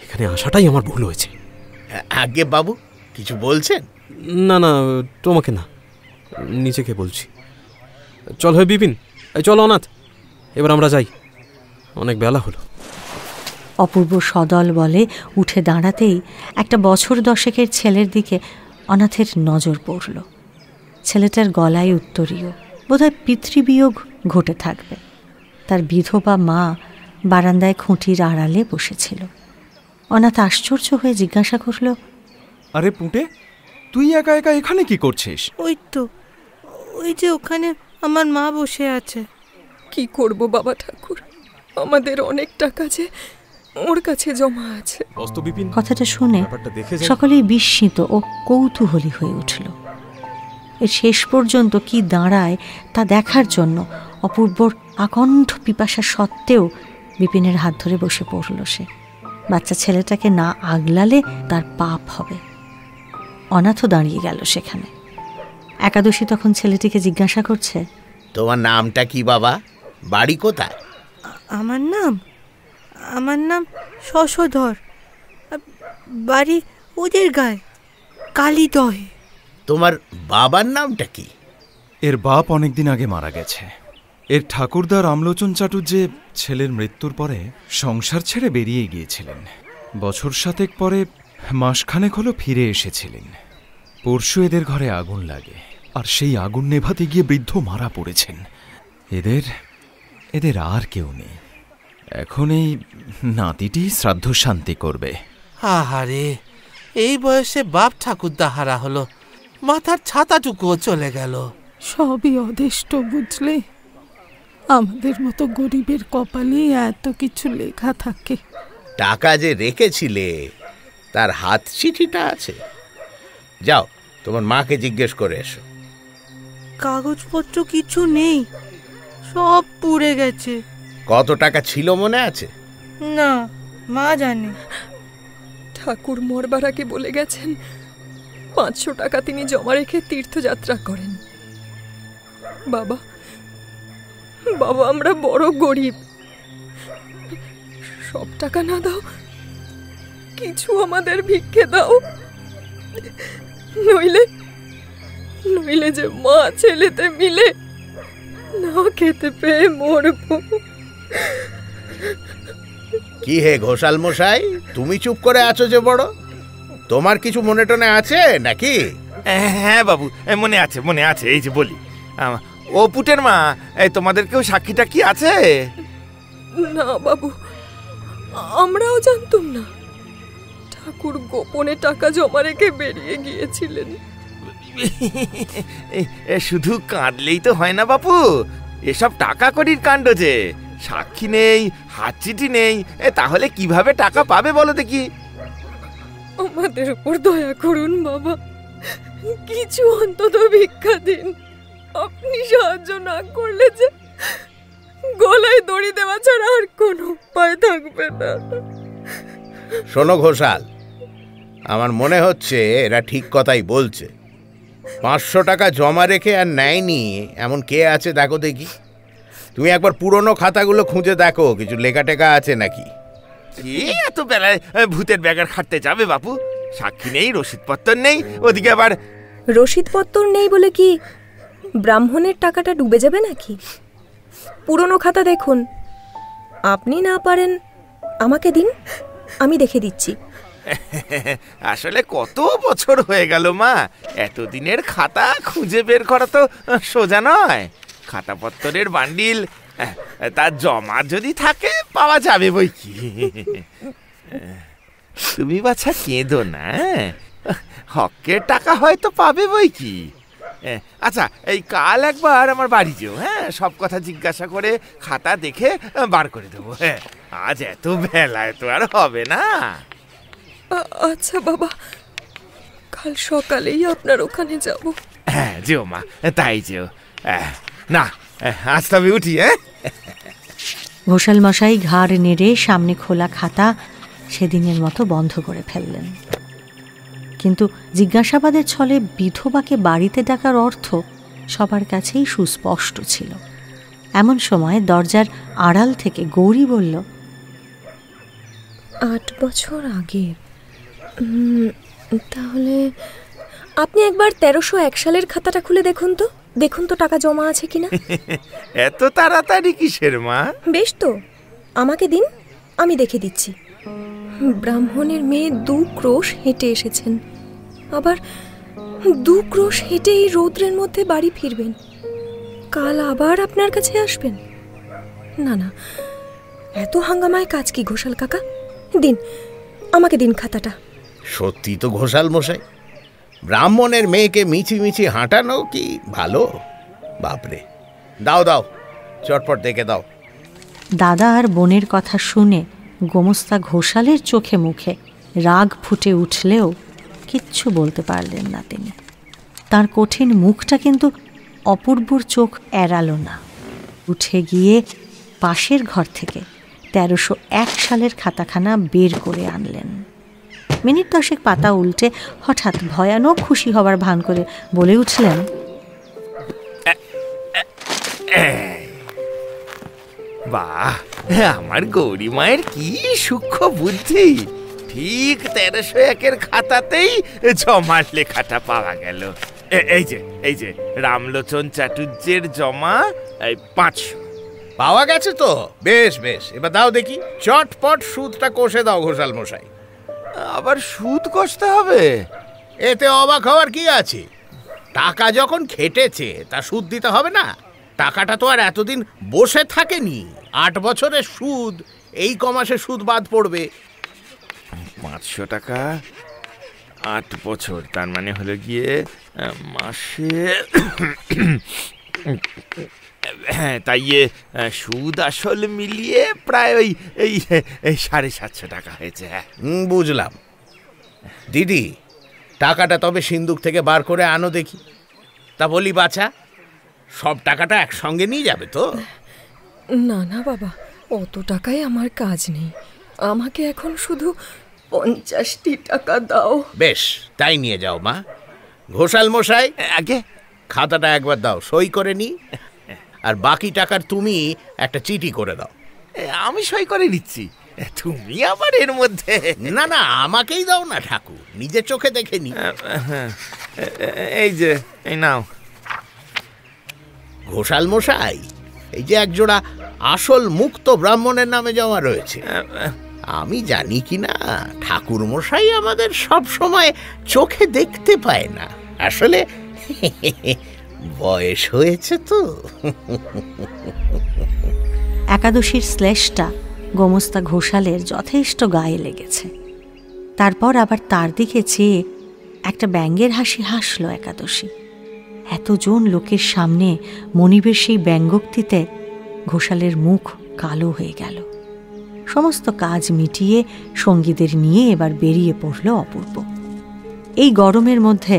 এখানে আসাটাই আমার ভুল হয়েছে। আগে বাবু কিছু বলছেন? না না, তোমাকে না, নিজেকে বলছি। চল হে বিপিন, এই চল অনাথ, এবার আমরা যাই, অনেক বেলা হলো। অপূর্ব সদল বলে উঠে দাঁড়াতেই একটা বছর 10 ছেলের দিকে অনাথের নজর পড়ল। ছেলেটার গলায় উত্তরীয়, বোধহয় পিতৃবিয়োগ ঘটে থাকবে। তার বিধবা মা বারান্দায় খুঁটির আড়ালে বসেছিল। অনাথ আশ্চর্য হয়ে জিজ্ঞাসা করল, আরে পুঁটে, তুই একা একা এখানে কি করছিস? ওই তো, ওই যে ওখানে আমার মা বসে আছে। কি করব বাবা ঠাকুর, আমাদের অনেক টাকা যে ওর কাছে জমা আছে। কথাটা শুনে সকলেই বিস্মিত ও কৌতূহলী হয়ে উঠল। এর শেষ পর্যন্ত কি দাঁড়ায় তা দেখার জন্য অপূর্বর আকণ্ঠ পিপাসা সত্ত্বেও বিপিনের হাত ধরে বসে পড়ল সে। বাচ্চা ছেলেটাকে না আগলালে তার পাপ হবে। অনাথও দাঁড়িয়ে গেল সেখানে। একাদশী তখন ছেলেটিকে জিজ্ঞাসা করছে, তোমার নামটা কি বাবা, বাড়ি কোথায়? আমার নাম শশধর, বাড়ি ওদের গায়ে, কালীদহে। তোমার বাবার নামটা কি? এর বাপ অনেকদিন আগে মারা গেছে। এর ঠাকুরদা রামলোচন চাটুর্যে ছেলের মৃত্যুর পরে সংসার ছেড়ে বেরিয়ে গিয়েছিলেন। বছর 7 পরে মাসখানেক হলো ফিরে এসেছিলেন। পরশু এদের ঘরে আগুন লাগে, আর সেই আগুন নেভাতে গিয়ে বৃদ্ধ মারা পড়েছেন। এদের আর কেউ নেই। এখন এই নাতিটি শ্রাদ্ধ শান্তি করবে। আহারে, এই বয়সে বাপ ঠাকুরদা হারা হলো, মাথার ছাতাটুকুও চলে গেল। সবই অদেষ্ট, বুঝলে? আমাদের মতো গরিবের কপালে এত কিছু লেখা থাকে। টাকা যে রেখেছিলে তার হাত চিঠিটা আছে, যাও তোমার মাকে জিজ্ঞেস করে এসো। কাগজপত্র কিছু নেই, সব পুড়ে গেছে। কত টাকা ছিল মনে আছে? না, মা জানে। ঠাকুর মরবার আগে বলে গেছেন 500 টাকা তিনি জমা রেখে তীর্থযাত্রা করেন। বাবা বাবা, আমরা বড় গরিব, সব টাকা না দাও, কিছু আমাদের ভিক্ষে দাও, নইলে নইলে যে মা ছেলেতে মিলে না খেতে পেয়ে মরবো। কি হে ঘোষাল মশাই, তুমি চুপ করে আছো যে বড়? তোমার কিছু মনে টনে আছে নাকি? হ্যাঁ বাবু, মনে আছে মনে আছে। এই যে বলি, ও পুটের মা, তোমাদের কেউ সাক্ষী টাক্ষী আছে? না বাবু, আমরাও জানতাম না। ঠাকুর গোপনে টাকা জমা রেখে বেরিয়ে গিয়েছিলেন। শুধু কাঁদলেই তো হয় না বাপু, এসব টাকা কড়ির কাণ্ড যে। সাক্ষী নেই, হাত চিঠি নেই, তাহলে কিভাবে টাকা পাবে বলো দেখি? আমাদের উপর দয়া করুন বাবা, কিছু অন্তত ভিক্ষা দিন। আপনি সাহায্য না করলে যে গলায় দড়ি দেওয়া ছাড়া আর কোনো উপায় থাকবে না। শোনো ঘোষাল, আমার মনে হচ্ছে এরা ঠিক কথাই বলছে। 500 টাকা জমা রেখে আর নেয়নি এমন কে আছে দেখো দেখি। তুমি একবার পুরনো খাতাগুলো খুঁজে দেখো, কিছু লেখা টেখা আছে নাকি। এত বেলায় ভূতের ব্যাগার খাটতে যাবে বাপু? সাক্ষী নেই, রসিদপত্র নেই, ওদিকে আবার রসিদপত্র নেই বলে কি ব্রাহ্মণের টাকাটা ডুবে যাবে নাকি? পুরনো খাতা দেখুন। আপনি না পারেন আমাকে দিন, আমি দেখে দিচ্ছি। আসলে কত বছর হয়ে গেল মা, এতদিনের খাতা খুঁজে বের করা তো সোজা নয়। খাতাপত্রের বান্ডিল, তার জমা যদি থাকে পাওয়া যাবে বই কি। তুমি বাছা কেঁদো না, হকের টাকা হয়তো পাবে বই কি। আচ্ছা, এই কাল একবার আমার বাড়ি যেও, হ্যাঁ, সব কথা জিজ্ঞাসা করে খাতা দেখে বার করে দেবো। হ্যাঁ, আজ এত বেলায় তো আর হবে না। আচ্ছা বাবা, কাল সকালেই আপনার ওখানে যাব। হ্যাঁ যেও মা, তাই যেও। না, আজ তবে উঠি। হ্যাঁ, ঘোষাল মশাই ঘাড় নেড়ে সামনে খোলা খাতা সেদিনের মতো বন্ধ করে ফেললেন। কিন্তু জিজ্ঞাসাবাদের ছলে বিধবাকে বাড়িতে ডাকার অর্থ সবার কাছেই সুস্পষ্ট ছিল। এমন সময় দরজার আড়াল থেকে গৌরী বলল, 8 বছর আগে। তাহলে আপনি একবার 1301 সালের খাতাটা খুলে দেখুন তো টাকা জমা আছে কিনা। এত তাড়াতাড়ি কিসের মা? বেশ তো, আমাকে দিন, আমি দেখে দিচ্ছি। ব্রাহ্মণের মেয়ে 2 ক্রোশ হেঁটে এসেছেন, আবার 2 ক্রোশ হেঁটে এই রৌদ্রের মধ্যে বাড়ি ফিরবেন। কাল আবার আপনার কাছে আসবেন। না না, এত হাঙ্গামায় কাজ কি ঘোষাল কাকা? দিন, আমাকে দিন খাতাটা। সত্যি তো ঘোষাল মশাই, ব্রাহ্মণের মেয়েকে মিছি মিছি হাঁটানো কি ভালো? বাপরে, দাও দাও, চটপট দেখে দাও। দাদা আর বোনের কথা শুনে গোমস্তা ঘোষালের চোখে মুখে রাগ ফুটে উঠলেও কিচ্ছু বলতে পারলেন না তিনি। তার কঠিন মুখটা কিন্তু অপূর্বর চোখ এড়ালো না। উঠে গিয়ে পাশের ঘর থেকে 1301 সালের খাতাখানা বের করে আনলেন। মিনিট 10 পাতা উল্টে হঠাৎ ভয়ানক খুশি হবার ভান করে বলে উঠলেন, বাহ, আমার গৌরী মায়ের কি সূক্ষ্ম বুদ্ধি! ঠিক 1301 খাতাতেই জমার লেখাটা পাওয়া গেল। এই যে রামলোচন চাটুর্যের জমা 500 পাওয়া গেছে তো। বেশ বেশ, এবার দাও দেখি, চটপট সুদটা কষে দাও ঘোষাল মশাই। আবার সুদ কষতে হবে? এতে অবাক হওয়ার কি আছে? টাকা যখন খেটেছে তা সুদ দিতে হবে না? টাকাটা তো আর এতদিন বসে থাকেনি। 8 বছরের সুদ, এই কমাসে সুদ বাদ পড়বে। 500 টাকা 8 বছর, তার মানে হলো গিয়ে মাসে হ্যাঁ, তাই সুদ আসল মিলিয়ে প্রায় ওই 750 টাকা হয়েছে। বুঝলাম। দিদি, টাকাটা তবে সিন্দুক থেকে বার করে আনো দেখি। তা বলি বাছা, সব টাকাটা একসঙ্গে নিয়ে যাবে তো? না না বাবা, অত টাকায় আমার কাজ নেই। আমাকে এখন শুধু 50টি টাকা দাও। বেশ, তাই নিয়ে যাও মা। ঘোষাল মশাই, আগে খাতাটা একবার দাও, সই করে নি। আর বাকি টাকার তুমি একটা চিঠি করে দাও। আমি সই করে নিচ্ছি, তুমি আবার এর মধ্যে। না না, আমাকেই দাও না ঠাকুর, নিজের চোখে দেখে নি। এই যে, এই নাও। ঘোষাল মশাই, এই যে একজোড়া আসল মুক্ত ব্রাহ্মণের নামে জমা রয়েছে। আমি জানি কি না, ঠাকুর মশাই আমাদের সব সময় চোখে দেখতে পায় না, আসলে বয়স হয়েছে তো। একাদশীর শ্লেষটা গোমস্তা ঘোষালের যথেষ্ট গায়ে লেগেছে। তারপর আবার তার দিকে চেয়ে একটা ব্যঙ্গের হাসি হাসল একাদশী। এতজন লোকের সামনে মনিবের সেই ব্যঙ্গোক্তিতে ঘোষালের মুখ কালো হয়ে গেল। সমস্ত কাজ মিটিয়ে সঙ্গীদের নিয়ে এবার বেরিয়ে পড়ল অপূর্ব। এই গরমের মধ্যে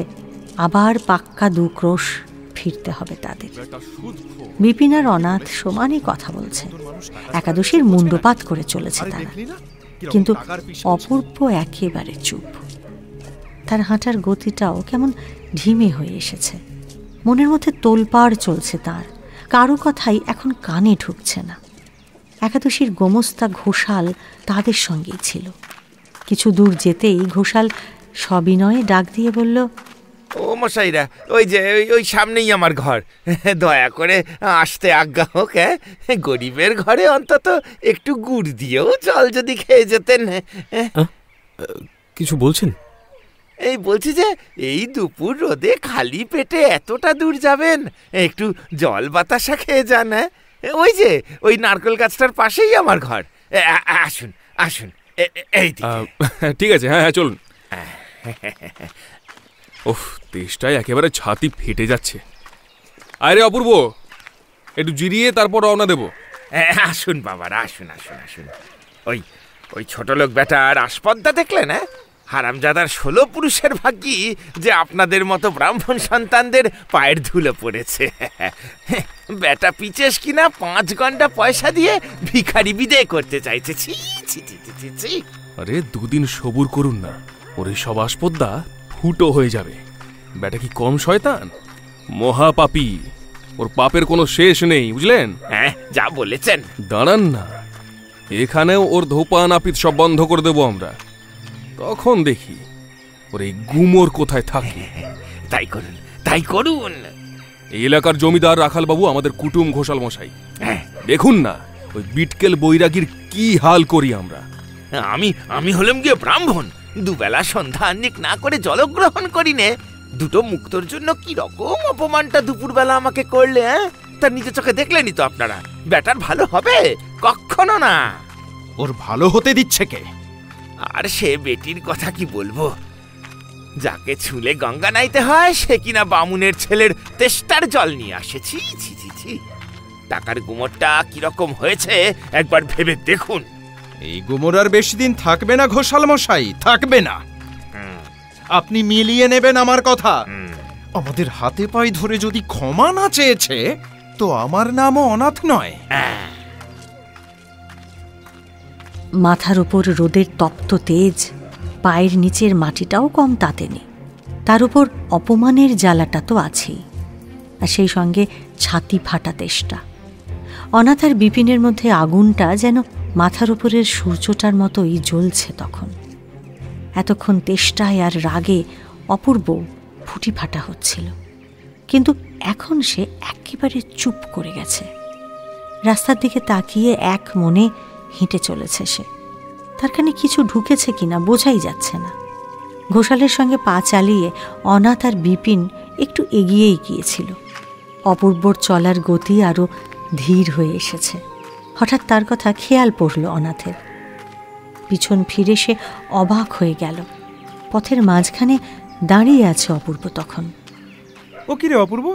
আবার পাক্কা 2 ক্রোশ ফিরতে হবে তাদের। বিপিন আর অনাথ সমানই কথা বলছে, একাদশীর মুন্ডপাত করে চলেছে তারা, কিন্তু অপূর্ব একেবারে চুপ। তার হাঁটার গতিটাও কেমন ঢিমে হয়ে এসেছে। মনের মধ্যে তোলপাড় চলছে তার, কারো কথাই এখন কানে ঢুকছে না। একাদশীর গোমস্তা ঘোষাল তাদের সঙ্গেই ছিল। কিছু দূর যেতেই ঘোষাল সবিনয়ে ডাক দিয়ে বলল, ও মশাইরা, ওই যে ওই সামনেই আমার ঘর, দয়া করে আসতে আজ্ঞা হোক। গরিবের ঘরে অন্তত একটু গুড় দিয়েও জল যদি খেয়ে যেতেন। কিছু বলছেন? এই বলছি যে, এই দুপুর রোদে খালি পেটে এতটা দূর যাবেন, একটু জল বাতাসা খেয়ে যান। ওই যে ওই নারকেল গাছটার পাশেই আমার ঘর। আসুন আসুন, এই ঠিক আছে, হ্যাঁ হ্যাঁ চলুন। ওহ, তেষ্টায় একেবারে ছাতি ফেটে যাচ্ছে। আরে অপূর্ব, একটু জিরিয়ে তারপর রওনা দেব। আসুন বাবারা, আসুন আসুন আসুন। ওই ওই ছোট লোক বেটার আসপদ্দা দেখলেন? হারামজাদার 16 পুরুষের ভাগ্যি যে আপনাদের মতো ব্রাহ্মণ সন্তানদের পায়ের ধুলো পড়েছে। বেটা পিচেস কিনা 5 ঘন্টা পয়সা দিয়ে ভিখারি বিদায় করতে চাইছে। ছি ছি ছি ছি। আরে 2 দিন সবুর করুন না, ওর সব আসপদ্দা ফুটো হয়ে যাবে। বেটা কি কম শয়তান? মহাপাপী, ওর পাপের কোনো শেষ নেই, বুঝলেন? হ্যাঁ, যা বলেছেন। দাঁড়ান না, এখানেও ওর ধোপা নাপিত সব বন্ধ করে দেবো আমরা। তখন দেখি ওর এই গুমর কোথায় থাকে। তাই করুন, তাই করুন। এই এলাকার জমিদার রাখাল বাবু আমাদের কুটুম ঘোষাল মশাই, দেখুন না ওই বিটকেল বৈরাগীর কি হাল করি আমরা। আমি হলাম গিয়ে ব্রাহ্মণ, দুবেলা সন্ধ্যা আহ্নিক না করে জলগ্রহণ করি নে। 2 মুক্তর জন্য কি রকম অপমানটা দুপুরবেলা আমাকে করলে, তার নিজে চোখে দেখলেনি তো আপনারা। ব্যাটার ভালো হবে? কখনো না। ওর ভালো হতে দিচ্ছে কে? আর সে বেটির কথা কি বলবো, যাকে ছুলে গঙ্গা নাইতে হয় সে কিনা বামুনের ছেলের তেষ্টার জল নিয়ে আসে। ছি ছি ছি ছি। টাকার গুমরটা কিরকম হয়েছে একবার ভেবে দেখুন। এই গুমর আর বেশি দিন থাকবে না ঘোষাল মশাই, থাকবে না। আপনি মিলিয়ে নেবেন আমার কথা। আমাদের হাতে পায়ে ধরে যদি ক্ষমা না চেয়েছে, তো আমার নামও অনাথ নয়। মাথার উপর রোদের তপ্ত তেজ, পায়ের নিচের মাটিটাও কম তাতেনি। তার উপর অপমানের জ্বালাটা তো আছেই, আর সেই সঙ্গে ছাতি ফাটা তেষ্টা। অনাথ আর বিপিনের মধ্যে আগুনটা যেন মাথার উপরের সূর্যটার মতোই জ্বলছে তখন। এতক্ষণ তেষ্টায় আর রাগে অপূর্ব ফুটি ফাটা হচ্ছিল, কিন্তু এখন সে একেবারে চুপ করে গেছে। রাস্তার দিকে তাকিয়ে এক মনে হেঁটে চলেছে সে। তার কানে কিছু ঢুকেছে কিনা বোঝাই যাচ্ছে না। ঘোষালের সঙ্গে পা চালিয়ে অনাথ আর বিপিন একটু এগিয়েই গিয়েছিল। অপূর্বর চলার গতি আরও ধীর হয়ে এসেছে। হঠাৎ তার কথা খেয়াল পড়ল অনাথের। পিছন ফিরে সে অবাক হয়ে গেল। পথের মাঝখানে দাঁড়িয়ে আছে অপূর্ব তখন। ও কি রে অপূর্ব,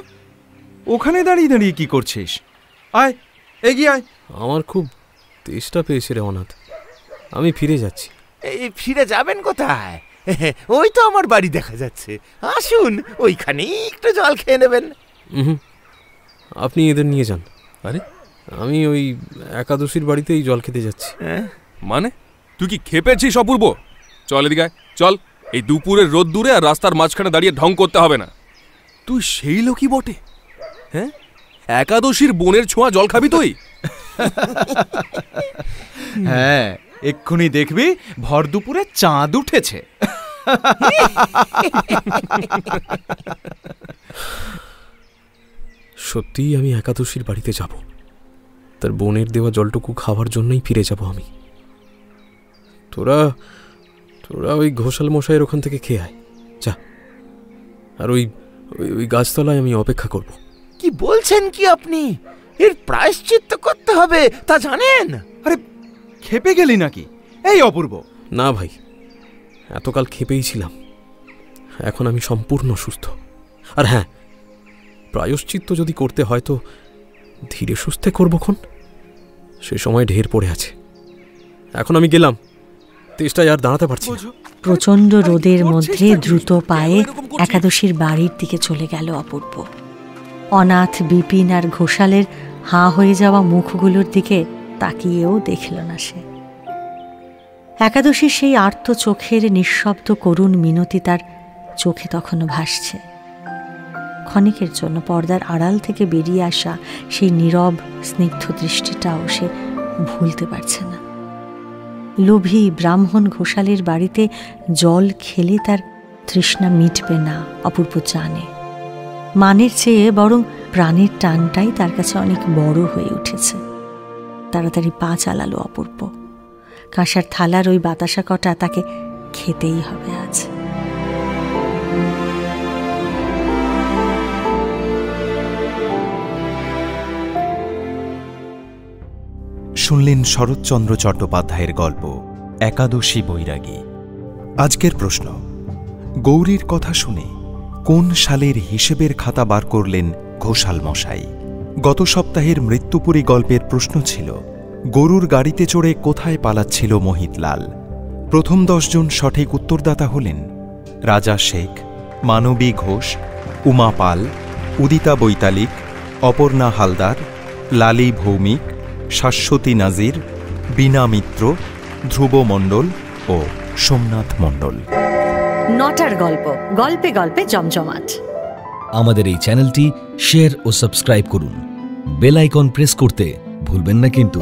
ওখানে দাঁড়িয়ে দাঁড়িয়ে কি করছিস? আয়, এগিয়ে আয়। আমার খুব তেষ্টা পেয়েছে রে অনাথ, আমি ফিরে যাচ্ছি। ফিরে যাবেন কোথায়? ওই তো আমার বাড়ি দেখা যাচ্ছে, আসুন ওইখানেই একটু জল খেয়ে নেবেন। আপনি এদের নিয়ে যান। আরে আমি ওই একাদশীর বাড়িতেই জল খেতে যাচ্ছি। মানে তুই কি খেপেছিস অপূর্ব? চল এদিকে আয়, চল। এই দুপুরের রোদ দূরে আর রাস্তার মাঝখানে দাঁড়িয়ে ঢং করতে হবে না। তুই সেই লোকই বটে, হ্যাঁ? একাদশীর বোনের ছোঁয়া জল খাবি তুই? হ্যাঁ, এক্ষুনি দেখবি ভর দুপুরে চাঁদ উঠেছে। সত্যিই আমি একাদশীর বাড়িতে যাব। তার বোনের দেওয়া জলটুকু খাওয়ার জন্যই ফিরে যাব আমি। তোরা ওই ঘোষাল মশাইয়ের ওখান থেকে খেয়ে আয়, যা। আর ওই গাছতলায় আমি অপেক্ষা করব। কি বলছেন কি আপনি? এর প্রায়শ্চিত্ত করতে হবে তা জানেন? আরে খেপে গেলি নাকি এই অপূর্ব? না ভাই, এতকাল খেপেই ছিলাম, এখন আমি সম্পূর্ণ সুস্থ। আর হ্যাঁ, প্রায়শ্চিত্ত যদি করতে হয় তো ধীরে সুস্থে করবক্ষণ, সে সময় ঢের পড়ে আছে। এখন আমি গেলাম, তেষ্টায় আর দাঁড়াতে পারছি না। প্রচণ্ড রোদের মধ্যে দ্রুত পায়ে একাদশীর বাড়ির দিকে চলে গেল অপূর্ব। অনাথ, বিপিন আর ঘোষালের হাঁ হয়ে যাওয়া মুখগুলোর দিকে তাকিয়েও দেখল না সে। একাদশীর সেই আর্ত চোখের নিঃশব্দ করুণ মিনতি তার চোখে তখনও ভাসছে। ক্ষণিকের জন্য পর্দার আড়াল থেকে বেরিয়ে আসা সেই নীরব স্নিগ্ধ দৃষ্টিটাও সে ভুলতে পারছে না। লোভী ব্রাহ্মণ ঘোষালের বাড়িতে জল খেলে তার তৃষ্ণা মিটবে না অপূর্ব জানে। মানের চেয়ে বরং প্রাণের টানটাই তার কাছে অনেক বড় হয়ে উঠেছে। তাড়াতাড়ি পা চালালো অপূর্ব। কাঁসার থালার ওই বাতাসা কটা তাকে খেতেই হবে আজ। শুনলেন শরৎচন্দ্র চট্টোপাধ্যায়ের গল্প একাদশী বৈরাগী। আজকের প্রশ্ন, গৌরীর কথা শুনে কোন সালের হিসেবের খাতা বার করলেন ঘোষাল মশাই? গত সপ্তাহের মৃত্যুপুরী গল্পের প্রশ্ন ছিল, গরুর গাড়িতে চড়ে কোথায় পালাচ্ছিল মোহিতলাল? প্রথম 10 জন সঠিক উত্তরদাতা হলেন রাজা শেখ, মানবী ঘোষ, উমা পাল, উদিতা বৈতালিক, অপর্ণা হালদার, লালী ভৌমিক, শাশ্বতী নাজির, বীণা মিত্র, ধ্রুব মণ্ডল ও সোমনাথ মণ্ডল। নটার গল্প, গল্পে গল্পে জমজমাট। আমাদের এই চ্যানেলটি শেয়ার ও সাবস্ক্রাইব করুন। বেল আইকন প্রেস করতে ভুলবেন না কিন্তু।